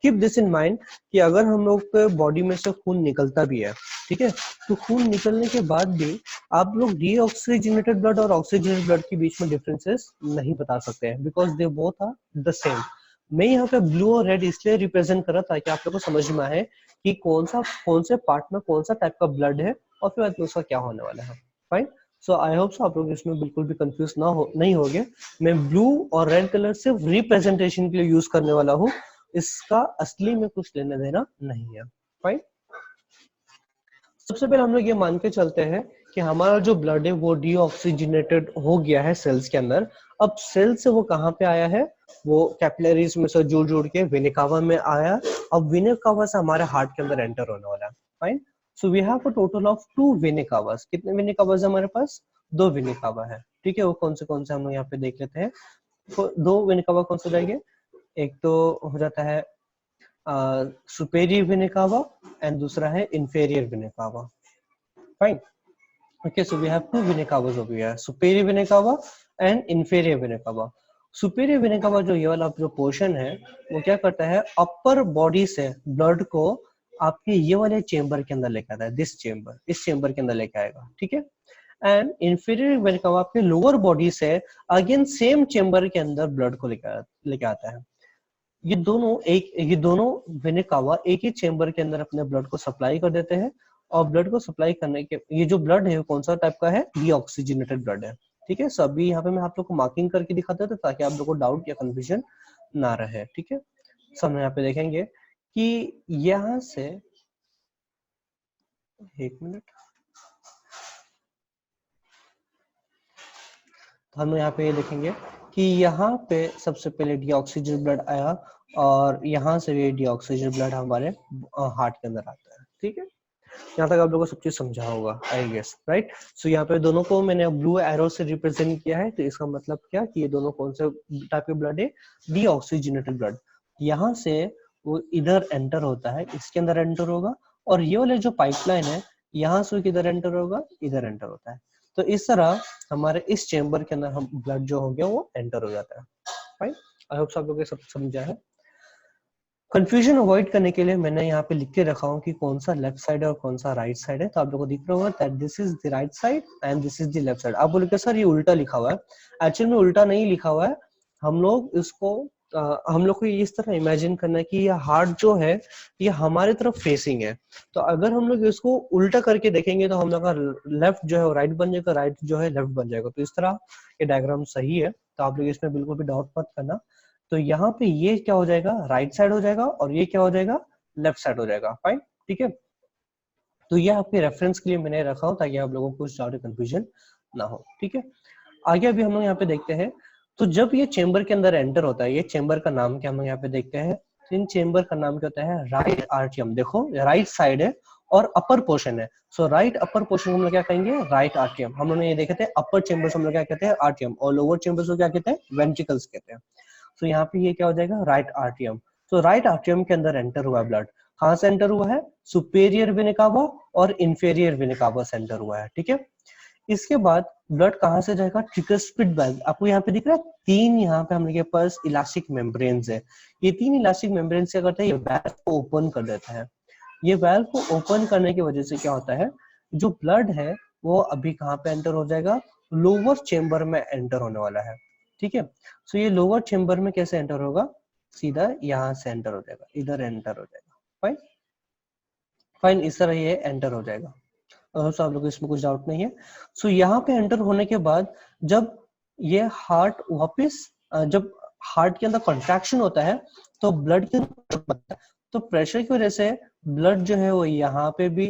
keep this in mind कि अगर हम लोग के बॉडी में से खून निकलता भी है, ठीक है, तो खून निकलने के बाद भी आप लोग डीऑक्सीजनेटेड ब्लड और ऑक्सीजनेटेड ब्लड के बीच में डिफरेंसेस नहीं बता सकते हैं, because they both are the same. मैं यहाँ पे ब्लू और रेड इसलिए रिप्रेजेंट कर रहा था ताकि आप लोग को समझ में आए कि कौन से पार्ट में कौन सा टाइप का ब्लड है और फिर बाद में उसका क्या होने वाला है. फाइन. सो आई होप सो आप लोग इसमें बिल्कुल भी कंफ्यूज नहीं हो गए. मैं ब्लू और रेड कलर सिर्फ रिप्रेजेंटेशन के लिए यूज करने वाला हूँ, इसका असली में कुछ लेना देना नहीं है. फाइन. सबसे पहले हम लोग ये मान के चलते हैं कि हमारा जो ब्लड है वो डीऑक्सीजनेटेड हो गया है सेल्स के अंदर. अब सेल से वो कहाँ पे आया है, वो कैपिलरीज में से जुड़ के वेना कावा में आया. अब वेना कावा से हमारे हार्ट के अंदर एंटर होने वाला है. Fine. So we have a total of 2 vena cavas. कितने वेना कावास हमारे पास? 2 वेना कावा है. ठीक है, वो कौन से हम लोग यहाँ पे देख लेते हैं. तो 2 वेना कावा कौन से जाएंगे, एक तो हो जाता है सुपेरियर वेना कावा एंड दूसरा है inferior vena cava. Fine. Okay, so we have 2 vena cavas over here, superior vena cava and inferior vena cava. Superior vena cava जो ये वाला जो पोर्शन है वो क्या करता है, अपर बॉडी से ब्लड को आपके ये वाले चेम्बर के अंदर लेके आता है, दिस चेम्बर, इस चेम्बर के अंदर लेके आएगा. ठीक है. एंड इंफीरियर वेना कावा आपके लोअर बॉडी से अगेन सेम चेम्बर के अंदर ब्लड को लेके आता है. ये दोनों वेना कावा एक ही चेम्बर के अंदर अपने ब्लड को सप्लाई कर देते हैं, और ब्लड को सप्लाई करने के ये जो ब्लड है कौन सा टाइप का है, डीऑक्सीजनेटेड ब्लड है. ठीक है. सो अभी यहाँ पे मैं आप लोग को मार्किंग करके दिखाता था ताकि आप लोग को डाउट या कंफ्यूजन ना रहे. ठीक है. सो हम यहाँ पे देखेंगे कि यहाँ से एक मिनट, तो हम यहाँ पे ये देखेंगे कि यहाँ पे सबसे पहले डीऑक्सीजन ब्लड आया और यहाँ से भी डीऑक्सीजन ब्लड हमारे हार्ट के अंदर आता है. ठीक है. यहाँ तक आप लोगों को सब चीज समझा होगा आई गेस, राइट. सो यहाँ पे दोनों को मैंने ब्लू एरो से रिप्रेजेंट किया है, तो इसका मतलब क्या कि ये दोनों कौन से टाइप के ब्लड है, डीऑक्सीजनेटेड ब्लड. यहाँ से वो इधर एंटर होता है, इसके अंदर एंटर होगा, और ये वाले जो पाइपलाइन है यहाँ से किधर एंटर होगा, इधर एंटर होता है. तो इस तरह हमारे इस चेम्बर के अंदर हम ब्लड जो हो गया वो एंटर हो जाता है. फाइन. आई होप आप लोगों को सब समझा है. कंफ्यूजन अवॉइड करने के लिए मैंने यहाँ पे लिख के रखा हूँ कि कौन सा लेफ्ट साइड है और कौन सा राइट साइड है. तो आप लोगों को दिख रहा होगा that this is the right side and this is the left side. आप बोलोगे सर ये उल्टा लिखा हुआ है. एक्चुअली में उल्टा नहीं लिखा हुआ है. हम लोग को इस तरह इमेजिन करना है कि ये हार्ट जो है ये हमारे तरफ फेसिंग है. तो अगर हम लोग इसको उल्टा करके देखेंगे तो हम लोग का लेफ्ट जो है राइट बन जाएगा, राइट जो है लेफ्ट बन जाएगा. तो इस तरह ये डायग्राम सही है. तो आप लोग इसमें बिल्कुल भी डाउट मत करना. तो यहाँ पे ये क्या हो जाएगा, राइट साइड हो जाएगा, और ये क्या हो जाएगा, लेफ्ट साइड हो जाएगा. फाइन. ठीक है. तो ये आपके रेफरेंस के लिए मैंने रखा हूँ ताकि आप लोगों को कुछ डाउट कंफ्यूजन ना हो. ठीक है. आगे अभी हम लोग यहाँ पे देखते हैं, तो जब ये चेम्बर के अंदर एंटर होता है, ये चेम्बर का नाम क्या हम लोग यहाँ पे देखते हैं, इन चेंबर का नाम क्या होता है, राइट आर्टियम। देखो राइट साइड है और अपर पोर्शन है, सो राइट अपर पोर्शन हम लोग क्या कहेंगे, राइट आर्टियम। हम लोग ने ये देखे थे अपर चेंबर्स हम लोग क्या कहते हैं, आर्टियम, और लोअर चेंबर्स को क्या कहते हैं, वेंट्रिकल्स कहते हैं। तो यहाँ पे ये क्या हो जाएगा, राइट आर्टियम। तो राइट आर्टियम के अंदर एंटर हुआ है ब्लड, कहाँ से एंटर हुआ है, सुपेरियर वेना कावा और इंफेरियर वेना कावा से एंटर हुआ है, ठीक है। इसके बाद ब्लड कहाँ से जाएगा, ट्रिकस्पिड वाल्व। आपको यहाँ पे दिख रहा है तीन, यहाँ पे हमारे पास इलास्टिक मेम्ब्रेन्स है। ये तीन इलास्टिक मेम्ब्रेन्स क्या करते हैं, ये वाल्व को ओपन कर देता है। ये वाल्व को ओपन करने की वजह से क्या होता है, जो ब्लड है वो अभी कहाँ पे एंटर हो जाएगा, लोअर चेंबर में एंटर होने वाला है, ठीक है। सो ये लोअर चेंबर में कैसे एंटर होगा, सीधा यहाँ से एंटर हो जाएगा, इधर एंटर हो जाएगा। फाइन फाइन, इस तरह ये एंटर हो जाएगा। सो आप लोग इसमें कुछ डाउट नहीं है। सो यहाँ पे एंटर होने के बाद जब ये हार्ट वापस, जब हार्ट के अंदर कॉन्ट्रैक्शन होता है तो ब्लड के अंदर, तो प्रेशर की वजह से ब्लड जो है वो यहाँ पे भी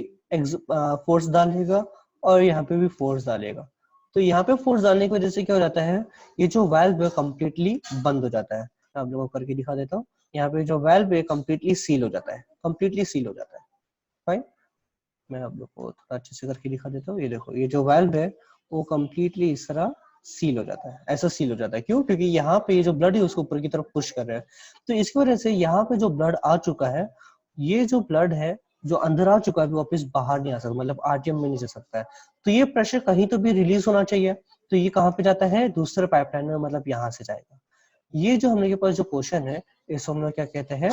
फोर्स डालेगा और यहाँ पे भी फोर्स डालेगा। तो यहाँ पे फोर्स डालने की वजह से क्या हो जाता है, ये जो वाल्व है कम्प्लीटली बंद हो जाता है। आप लोगों को करके दिखा देता हूँ। यहाँ पे जो वाल्व है कम्प्लीटली सील हो जाता है, कम्प्लीटली सील हो जाता है। फाइन, मैं आप लोग को थोड़ा अच्छे से करके दिखा देता हूँ। ये देखो, ये जो वाल्व है वो कम्प्लीटली इस तरह सील हो जाता है, ऐसा सील हो जाता है। क्यों, क्योंकि यहाँ पे ये जो ब्लड है उसको ऊपर की तरफ पुश कर रहा है। तो इसकी वजह से यहाँ पे जो ब्लड आ चुका है, ये जो ब्लड है जो अंदर आ चुका है वो वापस बाहर नहीं आ सकता, मतलब आरटीएम में नहीं जा सकता है। तो ये प्रेशर कहीं तो भी रिलीज होना चाहिए, तो ये कहाँ पे जाता है, दूसरे पाइपलाइन में, मतलब यहाँ से जाएगा। ये जो हम लोग के पास जो पोर्शन है इसको हम लोग क्या कहते हैं,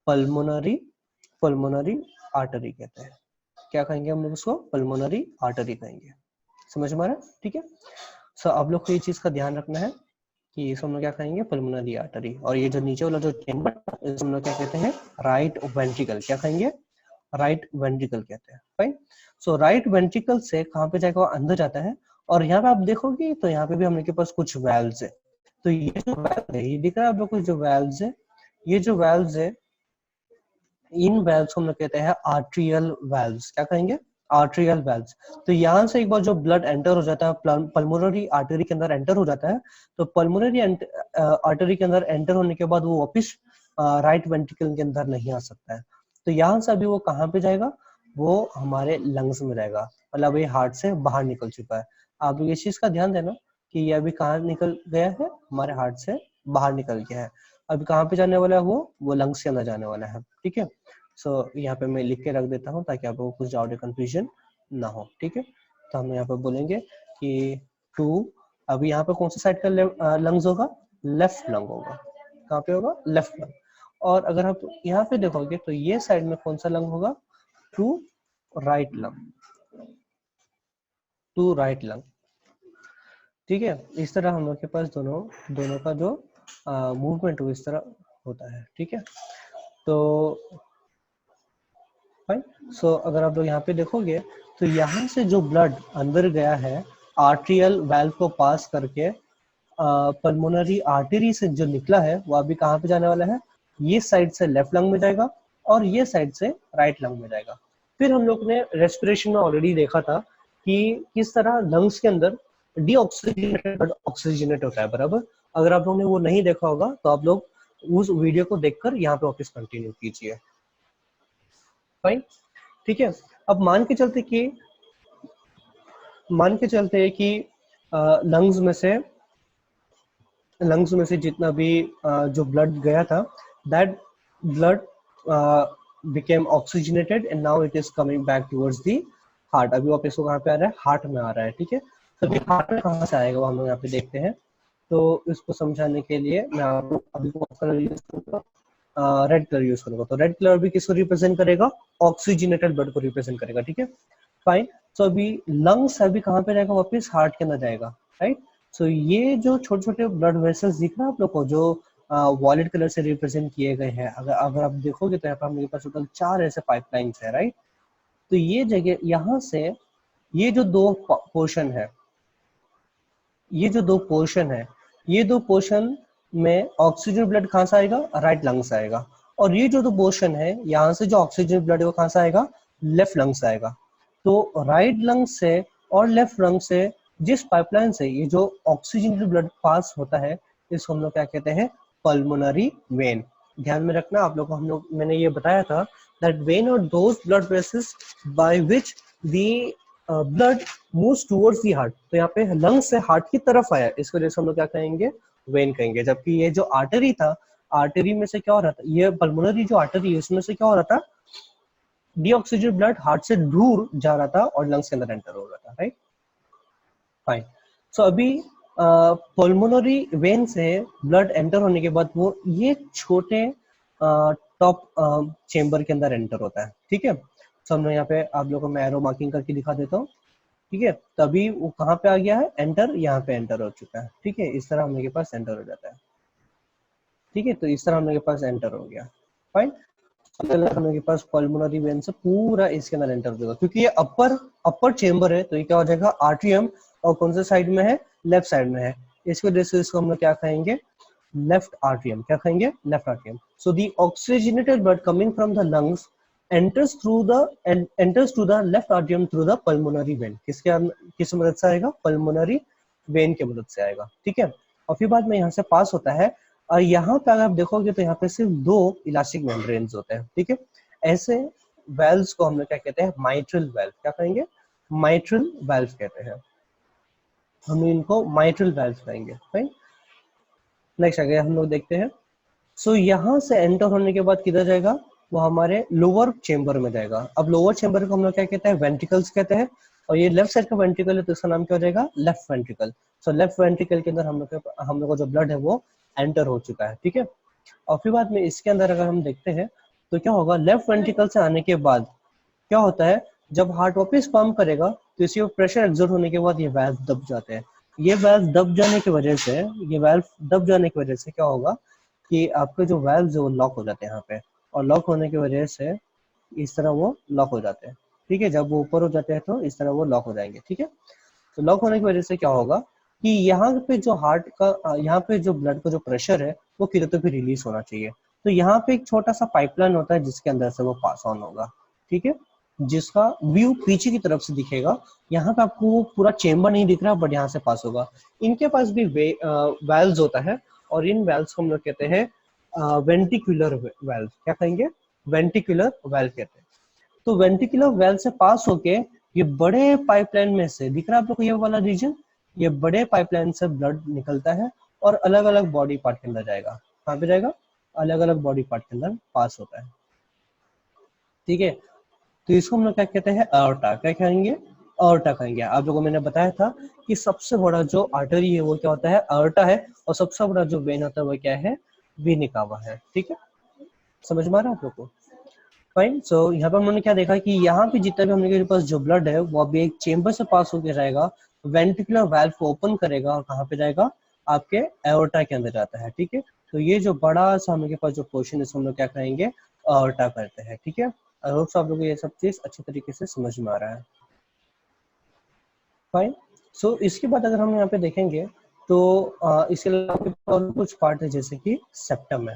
पल्मोनरी पल्मोनरी आर्टरी कहते हैं। क्या कहेंगे हम लोग उसको, पल्मोनरी आर्टरी कहेंगे। समझ में आ रहा है, ठीक है। सो आप लोग को ये चीज का ध्यान रखना है कि इसको हम लोग क्या कहेंगे, पल्मोनरी आर्टरी। और ये जो नीचे वाला जो चेंबर इसको हम लोग क्या कहते हैं, राइट वेंट्रिकल। क्या कहेंगे, राइट वेंट्रिकल कहते हैं। फाइन, सो राइट वेंट्रिकल से कहाँ पे जाएगा, अंदर जाता है। और यहाँ पे आप देखोगे तो यहाँ पे भी हम लोग के पास कुछ वेल्व्स है। तो ये जो वेल्व है, ये दिख रहा है आप लोग को, जो वेल्व्स है, ये जो वेल्व्स है, इन वेल्व्स को हम लोग कहते हैं आर्ट्रियल वेल्व्स। क्या कहेंगे, आर्ट्रियल वेल्व्स। तो यहाँ से एक बार जो ब्लड एंटर हो जाता है पल्मोनरी आर्टरी के अंदर एंटर हो जाता है, तो पल्मोनरी आर्टरी के अंदर एंटर होने के बाद वो वापिस राइट वेंट्रिकल के अंदर नहीं आ सकता है। तो यहाँ से अभी वो कहाँ पे जाएगा, वो हमारे लंग्स में जाएगा, मतलब ये हार्ट से बाहर निकल चुका है। आप ये चीज का ध्यान देना कि ये अभी कहाँ निकल गया है, हमारे हार्ट से बाहर निकल गया है। अभी कहाँ पे जाने वाला है, वो लंग्स के अंदर जाने वाला है, ठीक है। सो यहाँ पे मैं लिख के रख देता हूँ ताकि आपको कुछ डाउट या कंफ्यूजन ना हो, ठीक है। तो हम यहाँ पे बोलेंगे कि 2, अभी यहाँ पे कौन सा साइड का लंग्स होगा, लेफ्ट लंग होगा। कहाँ पे होगा, लेफ्ट लंग। और अगर आप यहाँ पे देखोगे तो ये साइड में कौन सा लंग होगा, 2 राइट लंग, 2 राइट लंग, ठीक है। इस तरह हम लोग के पास दोनों का जो मूवमेंट हो इस तरह होता है, ठीक है। तो फाइन, सो अगर आप लोग यहाँ पे देखोगे तो यहाँ से जो ब्लड अंदर गया है आर्ट्रियल वाल्व को पास करके, पल्मोनरी आर्टरी से जो निकला है वो अभी कहाँ पे जाने वाला है, ये साइड से लेफ्ट लंग में जाएगा और ये साइड से राइट लंग में जाएगा। फिर हम लोग ने रेस्पिरेशन में ऑलरेडी देखा था कि किस तरह लंग्स के अंदर डीऑक्सीजनेटेड ऑक्सीजनेट होता है, बराबर। अगर आप लोगों ने वो नहीं देखा होगा तो आप लोग उस वीडियो को देखकर यहाँ पे वापस कंटिन्यू कीजिए। फाइन, ठीक है। अब मान के चलते कि लंग्स में से जितना भी जो ब्लड गया था, that blood became oxygenated and now it is coming back towards the heart. अभी वापस वो कहाँ पे आ रहा है, हार्ट में आ रहा है, ठीक है। तो अभी हार्ट में कहाँ से आएगा वो हम लोग यहाँ पे देखते हैं। तो इसको समझाने के लिए मैं आपको अभी कलर यूज करूंगा, रेड कलर यूज करूंगा। तो रेड कलर भी किसको रिप्रेजेंट करेगा, ऑक्सीजनेटेड ब्लड को रिप्रेजेंट करेगा, ठीक है। फाइन, सो अभी लंग्स अभी कहाँ पे जाएगा, वापस हार्ट के अंदर जाएगा, राइट। सो ये जो छोटे छोटे ब्लड वेसल्स दिख रहा है आप लोग को, जो वॉलेट कलर से रिप्रेजेंट किए गए हैं, अगर आप देखोगे तो यहाँ पर मेरे पास टोटल 4 ऐसे पाइपलाइंस है, राइट। तो ये जगह, यहाँ से ये जो दो पोर्शन है, ये दो पोर्शन में ऑक्सीजन ब्लड कहाँ से आएगा, राइट लंग से आएगा। और ये जो दो पोर्शन है, यहाँ से जो ऑक्सीजन ब्लड है वो कहाँ से आएगा, लेफ्ट लंग से आएगा। तो राइट लंग से और लेफ्ट लंग से जिस पाइपलाइन से ये जो ऑक्सीजन ब्लड पास होता है, इसको हम लोग क्या कहते हैं, पल्मोनरी वेन। ध्यान में रखना आप लोग को, मैंने ये बताया था दैट वेन और those blood vessels by which the blood moves towards the heart. तो यहाँ पे लंग से हार्ट की तरफ आया, इसको वजह से हम लोग क्या कहेंगे, वेन कहेंगे। जबकि ये जो आर्टरी था, आर्टरी में से क्या हो रहा था, ये पल्मोनरी जो आर्टरी है उसमें से क्या हो रहा था, डीऑक्सीजन ब्लड हार्ट से दूर जा रहा था और लंग्स के अंदर एंटर हो रहा था, राइट। फाइन। सो अभी पल्मोनरी वेन से ब्लड एंटर होने के बाद वो ये छोटे टॉप चेम्बर के अंदर एंटर होता है, ठीक है। सो हम यहाँ पे आप लोगों को मैं एरो मार्किंग करके दिखा देता हूँ, ठीक है। तभी वो कहाँ पे आ गया है, एंटर, यहाँ पे एंटर हो चुका है, ठीक है। इस तरह हम लोग के पास एंटर हो जाता है, ठीक है। तो इस तरह हम लोग के पास एंटर हो गया, फाइन। हम लोग के पास पल्मोनरी वेन से पूरा इसके अंदर एंटर हो जाएगा, क्योंकि ये अपर चेम्बर है, तो ये क्या हो जाएगा, आर्ट्रियम, और कौन से साइड में है, लेफ्ट साइड में है। इसकी वजह से इसको हम लोग क्या कहेंगे, लेफ्ट आर्ट्रियम। क्या कहेंगे, left atrium. So the oxygenated blood coming from the lungs enters to the left atrium through the pulmonary vein। किस मदद से आएगा, पल्मोनरी वेन के मदद से आएगा, ठीक है। और फिर बाद में यहाँ से पास होता है, और यहाँ पे अगर आप देखोगे तो यहाँ पे सिर्फ 2 इलास्टिक मेम्ब्रेन्स होते हैं, ठीक है। ऐसे वेल्व्स को हम लोग क्या कहते हैं, माइट्रल वेल्व। क्या कहेंगे, माइट्रल वेल्व कहते हैं, हम इनको माइट्रल वेल्व कहेंगे, राइट। नेक्स्ट आगे हम लोग देखते हैं। सो यहाँ से एंटर होने के बाद किधर जाएगा, वो हमारे लोअर चेम्बर में जाएगा। अब लोअर चेम्बर को हम लोग क्या कहते हैं, वेंट्रिकल्स कहते हैं। और ये लेफ्ट साइड का वेंट्रिकल है, तो इसका नाम क्या हो जाएगा, left ventricle. So left ventricle के अंदर हम लोग का जो ब्लड है वो एंटर हो चुका है, ठीक है। और फिर बाद में इसके अंदर अगर हम देखते हैं तो क्या होगा, लेफ्ट वेंट्रिकल से आने के बाद क्या होता है, जब हार्ट वापस पंप करेगा तो इसी प्रेशर एक्सर्ट होने के बाद ये वाल्व दब जाते हैं। ये वाल्व दब जाने की वजह से, क्या होगा कि आपके जो वाल्व है वो लॉक हो जाते हैं यहाँ पे, और लॉक होने की वजह से इस तरह वो लॉक हो जाते हैं, ठीक है। जब वो ऊपर हो जाते हैं तो इस तरह वो लॉक हो जाएंगे, ठीक है। तो लॉक होने की वजह से क्या होगा कि यहाँ पे जो हार्ट का, यहाँ पे जो ब्लड का जो प्रेशर है वो किधर तो भी रिलीज होना चाहिए। तो यहाँ पे एक छोटा सा पाइपलाइन होता है जिसके अंदर से वो पास ऑन होगा, ठीक है, जिसका व्यू पीछे की तरफ से दिखेगा। यहाँ पे आपको वो पूरा चेम्बर नहीं दिख रहा, बट यहाँ से पास होगा। इनके पास भी वेल्व्स होता है, और इन वेल्व्स को हम लोग कहते हैं वेंटिकुलर वेल्व। क्या कहेंगे, वेंटिकुलर वेल्व कहते हैं। तो वेंटिकुलर वेल्व से पास होके ये बड़े पाइपलाइन में से, दिख रहा है आप लोग को ये वाला रीजन, ये बड़े पाइपलाइन से ब्लड निकलता है और अलग अलग बॉडी पार्ट के अंदर जाएगा। कहाँ पे जाएगा, अलग अलग बॉडी पार्ट के अंदर पास होता है, ठीक है। तो इसको हम लोग क्या कहते हैं, अयोर्टा। क्या कहेंगे, अयोर्टा कहेंगे। आप लोगों को मैंने बताया था कि सबसे बड़ा जो आर्टरी है वो क्या होता है, अयोर्टा है, और सबसे बड़ा जो वेन होता है वो क्या है, वेना कावा है, ठीक है। समझ में आ रहा है आप लोग को, फाइन। सो यहाँ पे हमने क्या देखा कि यहाँ पे जितना भी हम लोग के पास जो ब्लड है वो अभी एक चेम्बर से पास होकर जाएगा, वेंट्रिकुलर वाल्व को ओपन करेगा और कहाँ पे जाएगा, आपके एओर्टा के अंदर जाता है, ठीक है। तो ये जो बड़ा सा हम लोग के पास जो पोर्शन है हम लोग क्या कहेंगे, एओर्टा करते हैं, ठीक है। आई होप आप लोगों को ये सब चीज अच्छी तरीके से समझ में आ रहा है, फाइन। सो इसके बाद अगर हम यहाँ पे देखेंगे तो इसके अलावा और कुछ पार्ट है, जैसे कि सेप्टम है,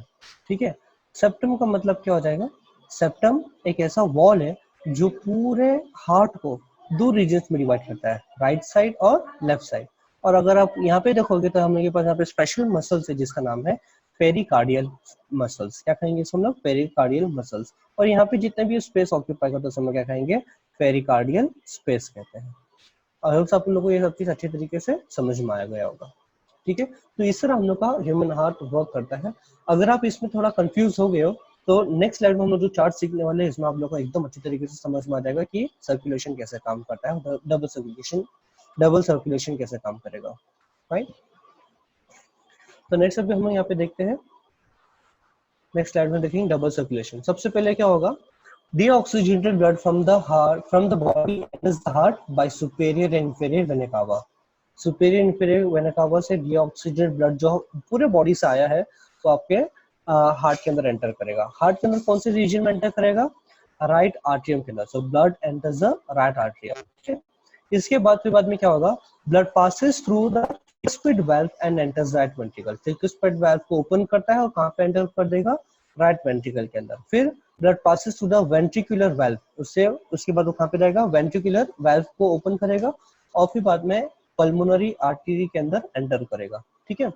ठीक है। सेप्टम का मतलब क्या हो जाएगा, सेप्टम एक ऐसा वॉल है जो पूरे हार्ट को 2 रीजन्स में डिवाइड करता है, राइट साइड और लेफ्ट साइड। और अगर आप यहाँ पे देखोगे तो हम लोग के पास यहाँ पे स्पेशल मसल्स है जिसका नाम है पेरिकार्डियल मसल्स। क्या कहेंगे इसको हम लोग, पेरिकार्डियल मसल्स। और यहाँ पे जितने भी स्पेस ऑक्यूपाई करते हैं हम लोग क्या कहेंगे, पेरिकार्डियल स्पेस कहते हैं। आई होप आप लोगों को ये सब चीज अच्छे तरीके से समझ में आ गया होगा, ठीक है। तो इस तरह हम लोग का ह्यूमन हार्ट वर्क करता है। अगर आप इसमें थोड़ा कंफ्यूज हो गए हो तो नेक्स्ट स्लाइड में हम लोग जो चार्ट सीखने वाले हैं इसमें आप लोग को एकदम अच्छी तरीके से समझ में आ जाएगा कि सर्कुलेशन कैसे काम करता है, डबल सर्कुलेशन कैसे काम करेगा, राइट। तो नेक्स्ट अभी हम लोग यहाँ पे देखते हैं, नेक्स्ट स्लाइड में देखेंगे डबल सर्कुलेशन। सबसे पहले क्या होगा, deoxygenated blood from the body enters the heart by superior and inferior vena cava। Superior inferior vena cava से डीऑक्सीजनेटेड ब्लड जो पूरे बॉडी से आया है तो आपके हार्ट के अंदर एंटर करेगा। हार्ट के अंदर कौन से रीजन में एंटर करेगा, राइट आर्ट्रियम के अंदर। So blood enters the right atrium. इसके बाद फिर बाद में क्या होगा, blood passes through the tricuspid valve and enters right ventricle. Tricuspid valve को ओपन करता है और कहाँ पे एंटर कर देगा, राइट वेंट्रिकल के अंदर। फिर blood passes through the ventricular valve, उसके बाद वो कहाँ पे जाएगा, वेंट्रिकुलर वाल्व को ओपन करेगा और फिर बाद में पल्मोनरी आर्टरी के अंदर एंटर करेगा, ठीक है।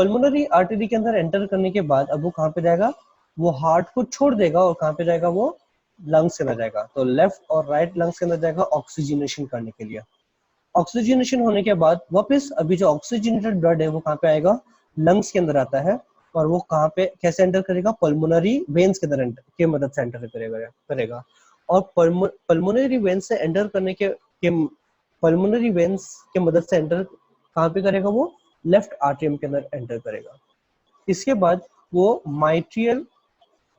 पल्मोनरी आर्टरी के अंदर एंटर करने के बाद अब वो कहाँ पे जाएगा, वो हार्ट को छोड़ देगा और कहाँ पे जाएगा, वो लंग्स के अंदर जाएगा। तो लेफ्ट और राइट लंग्स के अंदर जाएगा ऑक्सीजनेशन करने के लिए। ऑक्सीजनेशन होने के बाद वापस अभी जो ऑक्सीजनेटेड ब्लड है वो कहाँ पे आएगा, लंग्स के अंदर आता है। और वो कहाँ पे कैसे एंटर करेगा, पल्मोनरी वेन्स के अंदर के मदद से एंटर करेगा। और पल्मोनरी वेन्स से एंटर करने के पल्मोनरी वेन्स के मदद से एंटर कहाँ पे करेगा, वो लेफ्ट आर्टरियम के अंदर एंटर करेगा। इसके बाद वो माइट्रियल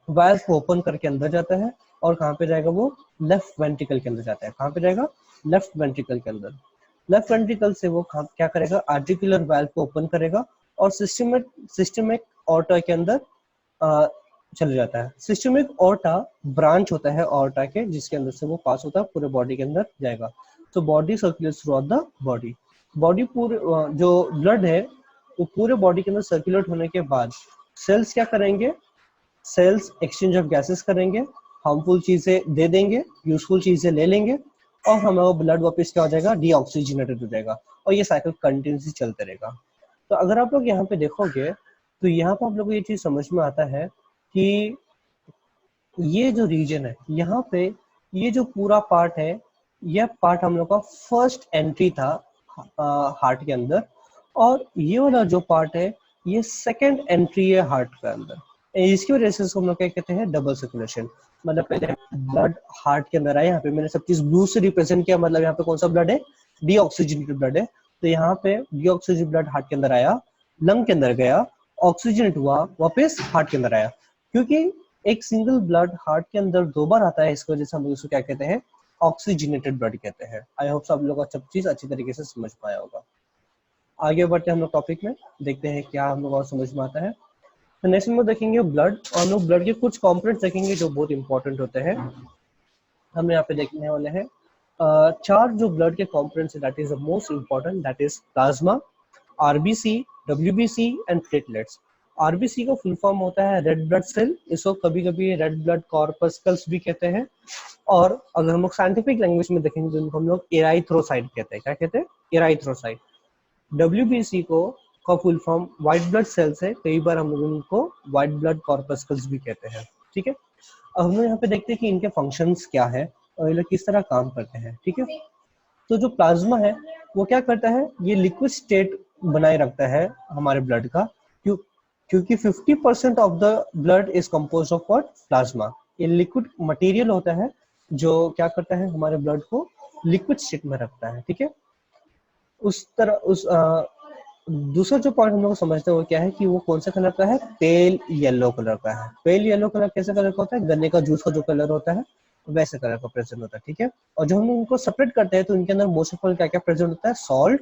वाल्व को ओपन करके अंदर जाता है और कहाँ पे जाएगा, वो लेफ्ट वेंट्रिकल के अंदर जाता है। कहाँ पे जाएगा, लेफ्ट वेंट्रिकल के अंदर। लेफ्ट वेंट्रिकल से वो क्या करेगा, आर्टिकुलर वाल्व को ओपन करेगा और सिस्टमिक ऑर्टा के अंदर चले जाता है। सिस्टमिक ऑर्टा ब्रांच होता है ऑर्टा के, जिसके अंदर से वो पास होता है पूरे बॉडी के अंदर जाएगा। तो body circulates through out the body पूरे जो ब्लड है वो पूरे बॉडी के अंदर सर्कुलेट होने के बाद सेल्स क्या करेंगे, सेल्स एक्सचेंज ऑफ गैसेस करेंगे, हार्मफुल चीजें दे देंगे, यूजफुल चीजें ले लेंगे और हमारा ब्लड वापस क्या हो जाएगा, डीऑक्सीजनेटेड हो जाएगा। और ये साइकिल कंटिन्यूसली चलते रहेगा। तो अगर आप लोग यहाँ पे देखोगे तो यहाँ पे आप लोग को ये चीज समझ में आता है कि ये जो रीजन है यहाँ पे, ये जो पूरा पार्ट है, यह पार्ट हम लोग का फर्स्ट एंट्री था हार्ट के अंदर, और ये वाला जो पार्ट है ये सेकंड एंट्री है हार्ट के अंदर। इसकी वजह से हम लोग क्या कहते हैं, डबल सर्कुलेशन। मतलब पहले ब्लड हार्ट के अंदर आया, यहाँ पे मैंने सब चीज ब्लू से रिप्रेजेंट किया, मतलब यहाँ पे कौन सा ब्लड है, डीऑक्सीजनेटेड ब्लड है। तो यहाँ पे डीऑक्सीजन ब्लड हार्ट के अंदर आया, लंग के अंदर गया, ऑक्सीजनेट हुआ, वापस हार्ट के अंदर आया। क्योंकि एक सिंगल ब्लड हार्ट के अंदर 2 बार आता है, इसकी वजह से हम लोग इसको क्या कहते हैं, ऑक्सीजनेटेड ब्लड कहते हैं। आई होप सब लोग सब चीज अच्छी तरीके से समझ पाया होगा। आगे बढ़ते हैं हम लोग टॉपिक में, देखते हैं क्या हम लोग और समझ में आता है। तो नेक्स्ट हम लोग देखेंगे ब्लड, और हम लोग ब्लड के कुछ कॉम्पोनेंट्स देखेंगे जो बहुत इंपॉर्टेंट होते हैं। हम यहाँ पे देखने वाले हैं 4 जो ब्लड के components that is the most important, that is plasma, RBC, WBC and platelets. RBC का फुल फॉर्म होता है रेड ब्लड सेल, इसको कभी कभी रेड ब्लड कॉर्पस्कल्स भी कहते हैं। और अगर हम लोग साइंटिफिक लैंग्वेज में देखेंगे तो इनको हम लोग एराइथ्रोसाइट कहते हैं। क्या कहते हैं, एराइथ्रोसाइट। डब्ल्यूबीसी को का full form white blood cells है, कई बार हम लोग इनको व्हाइट ब्लड कॉर्पस्कल्स भी कहते हैं। ठीक है, अब हम लोग यहाँ पे देखते हैं कि इनके फंक्शंस क्या है और ये लोग किस तरह काम करते हैं। ठीक है, तो जो प्लाज्मा है वो क्या करता है, ये लिक्विड स्टेट बनाए रखता है हमारे ब्लड का। क्योंकि 50% of the blood is compose of what, plasma. ये लिक्विड मटेरियल होता है जो क्या करता है, हमारे ब्लड को लिक्विड स्टेट में रखता है। ठीक है, उस तरह दूसरा जो पॉइंट हम लोग समझते हैं वो क्या है कि वो कौन सा कलर का है, पेल येलो कलर का है। पेल येलो कलर कैसे कलर का होता है, गन्ने का जूस का जो कलर होता है वैसे कलर का प्रेजेंट होता है। ठीक है, और जब हम उनको सेपरेट करते हैं तो इनके अंदर मोस्ट ऑफ ऑल क्या क्या प्रेजेंट होता है, salt,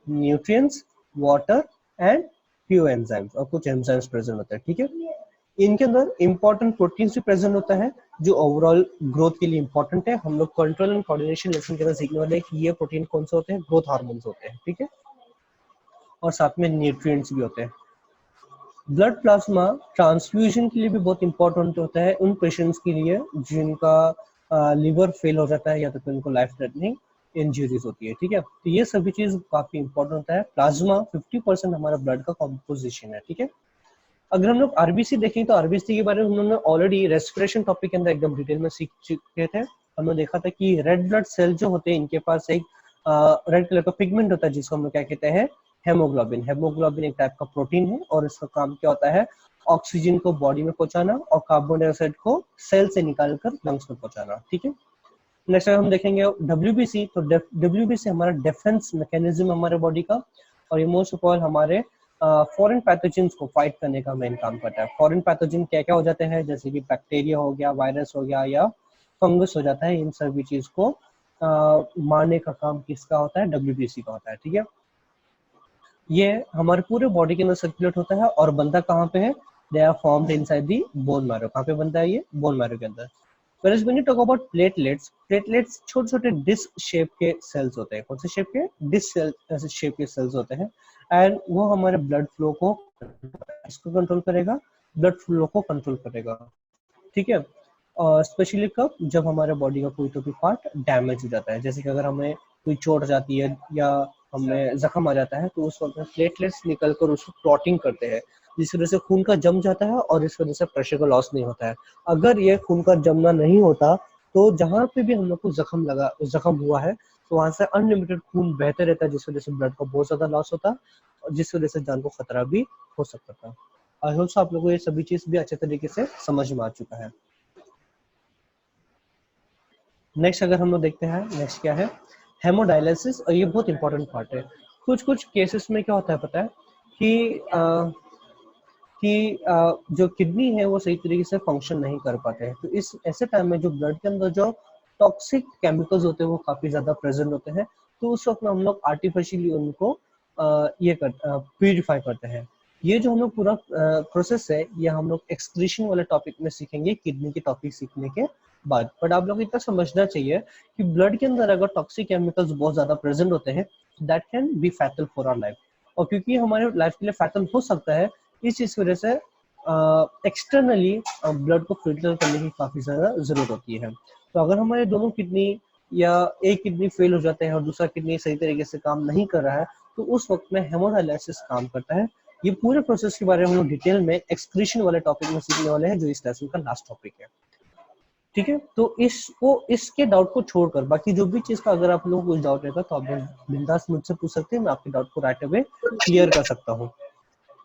nutrients, water and few enzymes, और कुछ एंजाइम्स प्रेजेंट होते हैं। ठीक है, इनके अंदर इंपॉर्टेंट प्रोटीन्स भी प्रेजेंट होता है जो ओवरऑल ग्रोथ के लिए इंपॉर्टेंट है। हम लोग कंट्रोल एंड कोऑर्डिनेशन लेसन के अंदर सीखने वाले हैं कि ये प्रोटीन कौन से होते हैं, ग्रोथ हार्मोन्स होते हैं। ठीक है, और साथ में न्यूट्रिएंट्स भी होते हैं। ब्लड प्लाज्मा ट्रांसफ्यूजन के लिए भी बहुत इंपॉर्टेंट होता है उन पेशेंट्स के लिए जिनका लिवर फेल हो जाता है या तो उनको लाइफ थ्रेटनिंग इंजरीज होती है। ठीक है, तो ये सभी चीज काफी इंपॉर्टेंट होता है। प्लाज्मा 50% हमारा ब्लड का कॉम्पोजिशन है। ठीक है, अगर हम लोग आरबीसी देखें तो आरबीसी के बारे में हम लोग ऑलरेडी रेस्पिरेशन टॉपिक के अंदर एकदम डिटेल में सीख चुके थे। हमने देखा था कि रेड ब्लड सेल जो होते हैं इनके पास एक रेड कलर का पिगमेंट होता है जिसको हम लोग क्या कहते हैं, हेमोग्लोबिन। हेमोग्लोबिन एक टाइप का प्रोटीन है और इसका काम क्या होता है, ऑक्सीजन को बॉडी में पहुंचाना और कार्बन डाइऑक्साइड को सेल से निकालकर लंग्स में पहुंचाना। ठीक है, नेक्स्ट हम देखेंगे डब्ल्यूबीसी। तो डब्ल्यूबीसी हमारा डिफेंस मैकेनिज्म हमारे बॉडी का, और ये मोस्ट ऑफ ऑल हमारे फॉरेन पैथोजेंस को फाइट करने का मेन काम करता है। फॉरेन पैथोजन क्या क्या हो जाते हैं, जैसे कि बैक्टीरिया हो गया, वायरस हो गया या फंगस हो जाता है, इन सभी चीज को मारने का काम किसका होता है, डब्ल्यूबीसी का होता है। ठीक है, ये हमारे पूरे बॉडी के अंदर सर्कुलेट होता है और बनता कहाँ पे है, they are formed inside the bone marrow. कहाँ पे बनता है, ये बोन मैरो के अंदर। Whereas when you talk about platelets छोटे छोटे डिस्क शेप के सेल्स होते हैं। कौन से शेप के, डिस्क शेप के सेल्स होते हैं, एंड वो हमारे ब्लड फ्लो को इसको कंट्रोल करेगा, ब्लड फ्लो को कंट्रोल करेगा। ठीक है, और स्पेशली कब, जब हमारे बॉडी का कोई तो भी पार्ट डैमेज हो जाता है, जैसे कि अगर हमें कोई चोट जाती है या हमें जख्म आ जाता है तो उस वक्त में प्लेटलेट्स निकल कर उसको क्लॉटिंग करते हैं, जिस वजह से खून का जम जाता है और इस वजह से प्रेशर का लॉस नहीं होता है। अगर ये खून का जमना नहीं होता तो जहाँ पे भी हम लोग को जख्म हुआ है तो वहां से अनलिमिटेड खून बहते रहता है, जिस वजह से ब्लड का बहुत ज्यादा लॉस होता है और जिस वजह से जान को खतरा भी हो सकता था। आई होप आप लोगों को ये सभी चीज भी अच्छे तरीके से समझ में आ चुका है। नेक्स्ट अगर हम लोग देखते हैं, नेक्स्ट क्या है, हेमोडायलिसिस। और ये बहुत इंपॉर्टेंट पार्ट है। कुछ कुछ केसेस में क्या होता है पता है कि जो किडनी है वो सही तरीके से फंक्शन नहीं कर पाते हैं, तो इस ऐसे टाइम में जो ब्लड के अंदर जो टॉक्सिक केमिकल्स होते हैं वो काफी ज्यादा प्रेजेंट होते हैं, तो उस वक्त में हम लोग आर्टिफिशियली उनको प्यूरिफाई करते हैं। ये जो हम लोग पूरा प्रोसेस है ये हम लोग एक्सक्रीशन वाले टॉपिक में सीखेंगे, किडनी के टॉपिक सीखने के बाद। बट आप लोग को इतना समझना चाहिए कि ब्लड के अंदर अगर टॉक्सिक केमिकल्स बहुत ज्यादा प्रेजेंट होते हैं that can be fatal for our life. और क्योंकि हमारे लाइफ के लिए फैटल हो सकता है, इस वजह से एक्सटर्नली ब्लड को फिल्टर करने की काफी ज्यादा जरूरत होती है। तो अगर हमारे दोनों किडनी या एक किडनी फेल हो जाते हैं और दूसरा किडनी सही तरीके से काम नहीं कर रहा है तो उस वक्त में हेमोडायलिसिस काम करता है। ये पूरे प्रोसेस के बारे में हम लोग डिटेल में एक्सक्रीशन वाले टॉपिक में सीखने वाले हैं, जो इस लेसन का लास्ट टॉपिक है। ठीक है, तो इसके डाउट को छोड़कर बाकी जो भी चीज का अगर आप लोगों को कुछ डाउट रहेगा तो आप बिंदास मुझसे पूछ सकते हैं, मैं आपके डाउट को राइट अवे क्लियर कर सकता हूँ।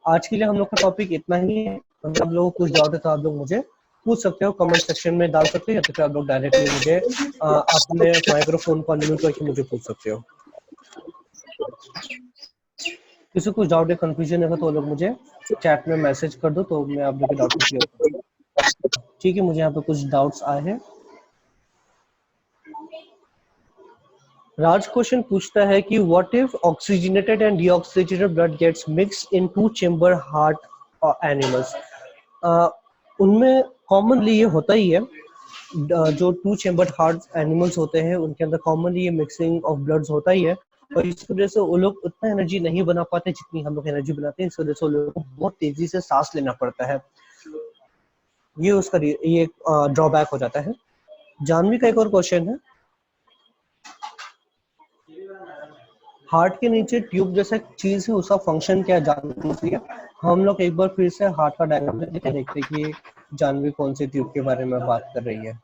आज के लिए हम लोग का टॉपिक इतना ही है। अगर आप लोगों को कुछ डाउट है तो आप लोग मुझे पूछ सकते हो, कमेंट सेक्शन में डाल सकते हो, या तो फिर आप लोग डायरेक्टली मुझे अपने माइक्रोफोन को अनम्यूट करके मुझे पूछ सकते हो। किसी को डाउट या कंफ्यूजन है तो लोग मुझे चैट में मैसेज कर दो तो मैं आप लोग के डाउट को क्लियर कर दूँ। ठीक है, मुझे यहाँ पे कुछ डाउट्स आए हैं। राज क्वेश्चन पूछता है कि what if oxygenated and deoxygenated blood gets mixed in two chamber heart animals. उनमें कॉमनली ये होता ही है, जो टू चेंबर हार्ट एनिमल्स होते हैं उनके अंदर कॉमनली ये मिक्सिंग ऑफ ब्लड्स होता ही है, और इस वजह से वो लोग उतना एनर्जी नहीं बना पाते जितनी हम लोग एनर्जी बनाते हैं। इस वजह से वो लोगों को बहुत तेजी से सांस लेना पड़ता है, ये उसका ये ड्रॉबैक हो जाता है। जानवी का एक और क्वेश्चन है, हार्ट के नीचे ट्यूब जैसा चीज है उसका फंक्शन क्या है जानना चाहिए। हम लोग एक बार फिर से हार्ट का डायग्राम देखते हैं कि जानवी कौन सी ट्यूब के बारे में बात कर रही है।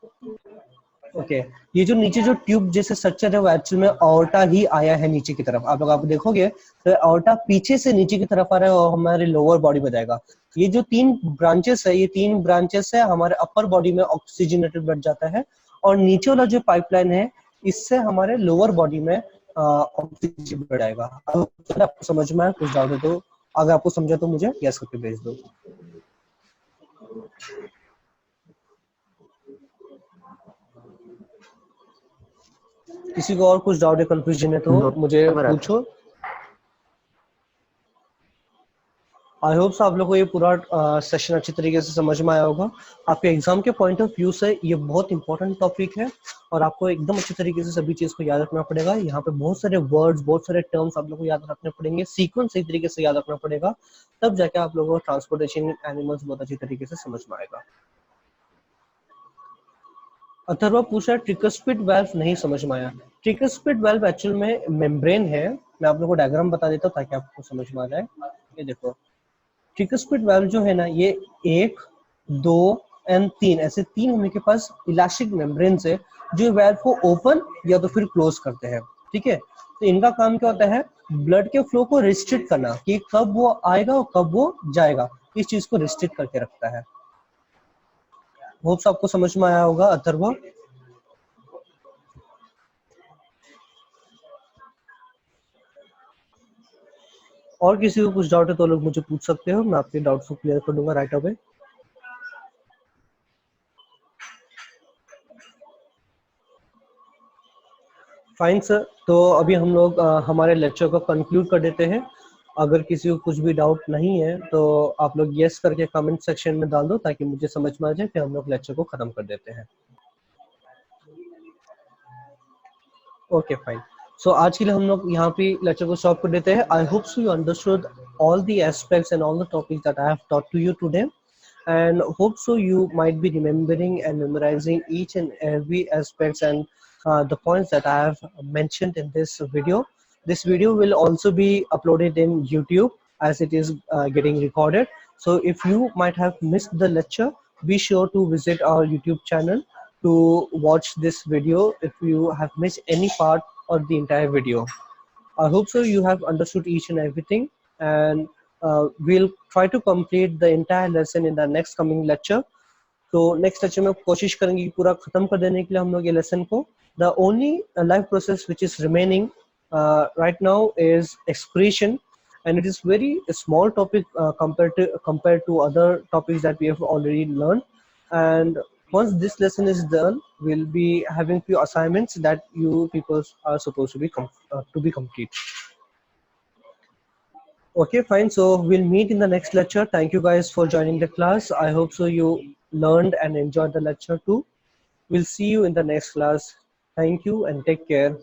ओके, ये जो नीचे जो ट्यूब जैसे स्ट्रक्चर है वो एक्चुअल में ऑर्टा ही आया है नीचे की तरफ। आप लोग आप देखोगे तो ऑर्टा पीछे से नीचे की तरफ आ रहा है और हमारे लोअर बॉडी में जाएगा। ये जो तीन ब्रांचेस है, ये तीन ब्रांचेस है हमारे अपर बॉडी में ऑक्सीजनेटेड ब्लड जाता है, और नीचे वाला जो पाइपलाइन है इससे हमारे लोअर बॉडी में ऑक्सीजन ब्लड आएगा। अगर आपको समझ में आया कुछ डाउट है तो, अगर आपको समझा तो मुझे यस करके भेज दो। किसी को और कुछ डाउट या कंफ्यूजन है तो मुझे पूछो। आई होप आप लोगों को ये पूरा सेशन अच्छी तरीके से समझ में आया होगा। आपके एग्जाम के पॉइंट ऑफ व्यू से ये बहुत इंपॉर्टेंट टॉपिक है और आपको एकदम अच्छी तरीके से सभी चीज को याद रखना पड़ेगा। यहाँ पे बहुत सारे वर्ड्स, बहुत सारे टर्म्स आप लोगों को याद रखने पड़ेंगे, सीक्वेंस सही तरीके से याद रखना पड़ेगा, तब जाके आप लोगों को ट्रांसपोर्टेशन एनिमल्स बहुत अच्छी तरीके से समझ में आएगा। अथर्वा पूछ रहा है ट्रिकस्पिड वाल्व नहीं समझ में आया। ट्रिकस्पिड वाल्व एक्चुअल में मेम्ब्रेन है, मैं आप लोगों को डायग्राम बता देता हूँ ताकि आपको समझ में आ जाए। ये देखो, ट्रिकस्पिड वाल्व जो है ना, ये 1, 2 एंड 3 ऐसे तीन हमें के पास इलास्टिक मेम्ब्रेन है जो वाल्व को ओपन या तो फिर क्लोज करते हैं। ठीक है, तो इनका काम क्या होता है, ब्लड के फ्लो को रिस्ट्रिक्ट करना, कि कब वो आएगा और कब वो जाएगा, इस चीज को रिस्ट्रिक्ट करके रखता है। होप्स आपको समझ में आया होगा अथर्वा। और किसी को कुछ डाउट है तो लोग मुझे पूछ सकते हो, मैं आपके डाउट्स को क्लियर कर दूंगा राइट अवे। फाइन सर, तो अभी हम लोग हमारे लेक्चर को कंक्लूड कर देते हैं। अगर किसी को कुछ भी डाउट नहीं है तो आप लोग यस करके कमेंट सेक्शन में डाल दो ताकि मुझे समझ में आ जाए, फिर हम लोग लेक्चर को खत्म कर देते हैं। ओके फाइन, सो आज के लिए हम लोग यहाँ पे लेक्चर को स्टॉप कर देते हैं। आई hope so you understood all the aspects and all the topics that I have taught to you today, and hope so you might be remembering and memorizing each and every aspects and the points that I have mentioned in this video. This video will also be uploaded in YouTube as it is getting recorded. So if you might have missed the lecture, be sure to visit our YouTube channel to watch this video if you have missed any part of the entire video. I hope so you have understood each and everything, and we'll try to complete the entire lesson in the next coming lecture. तो next lecture में कोशिश करेंगे कि पूरा खत्म कर देने के लिए हम लोग ये लेसन को. The only life process which is remaining right now is excretion, and it is very small topic compared to other topics that we have already learned. And once this lesson is done, we'll be having few assignments that you people are supposed to be complete. Okay, fine. So we'll meet in the next lecture. Thank you guys for joining the class. I hope so you learned and enjoyed the lecture too. We'll see you in the next class. Thank you and take care.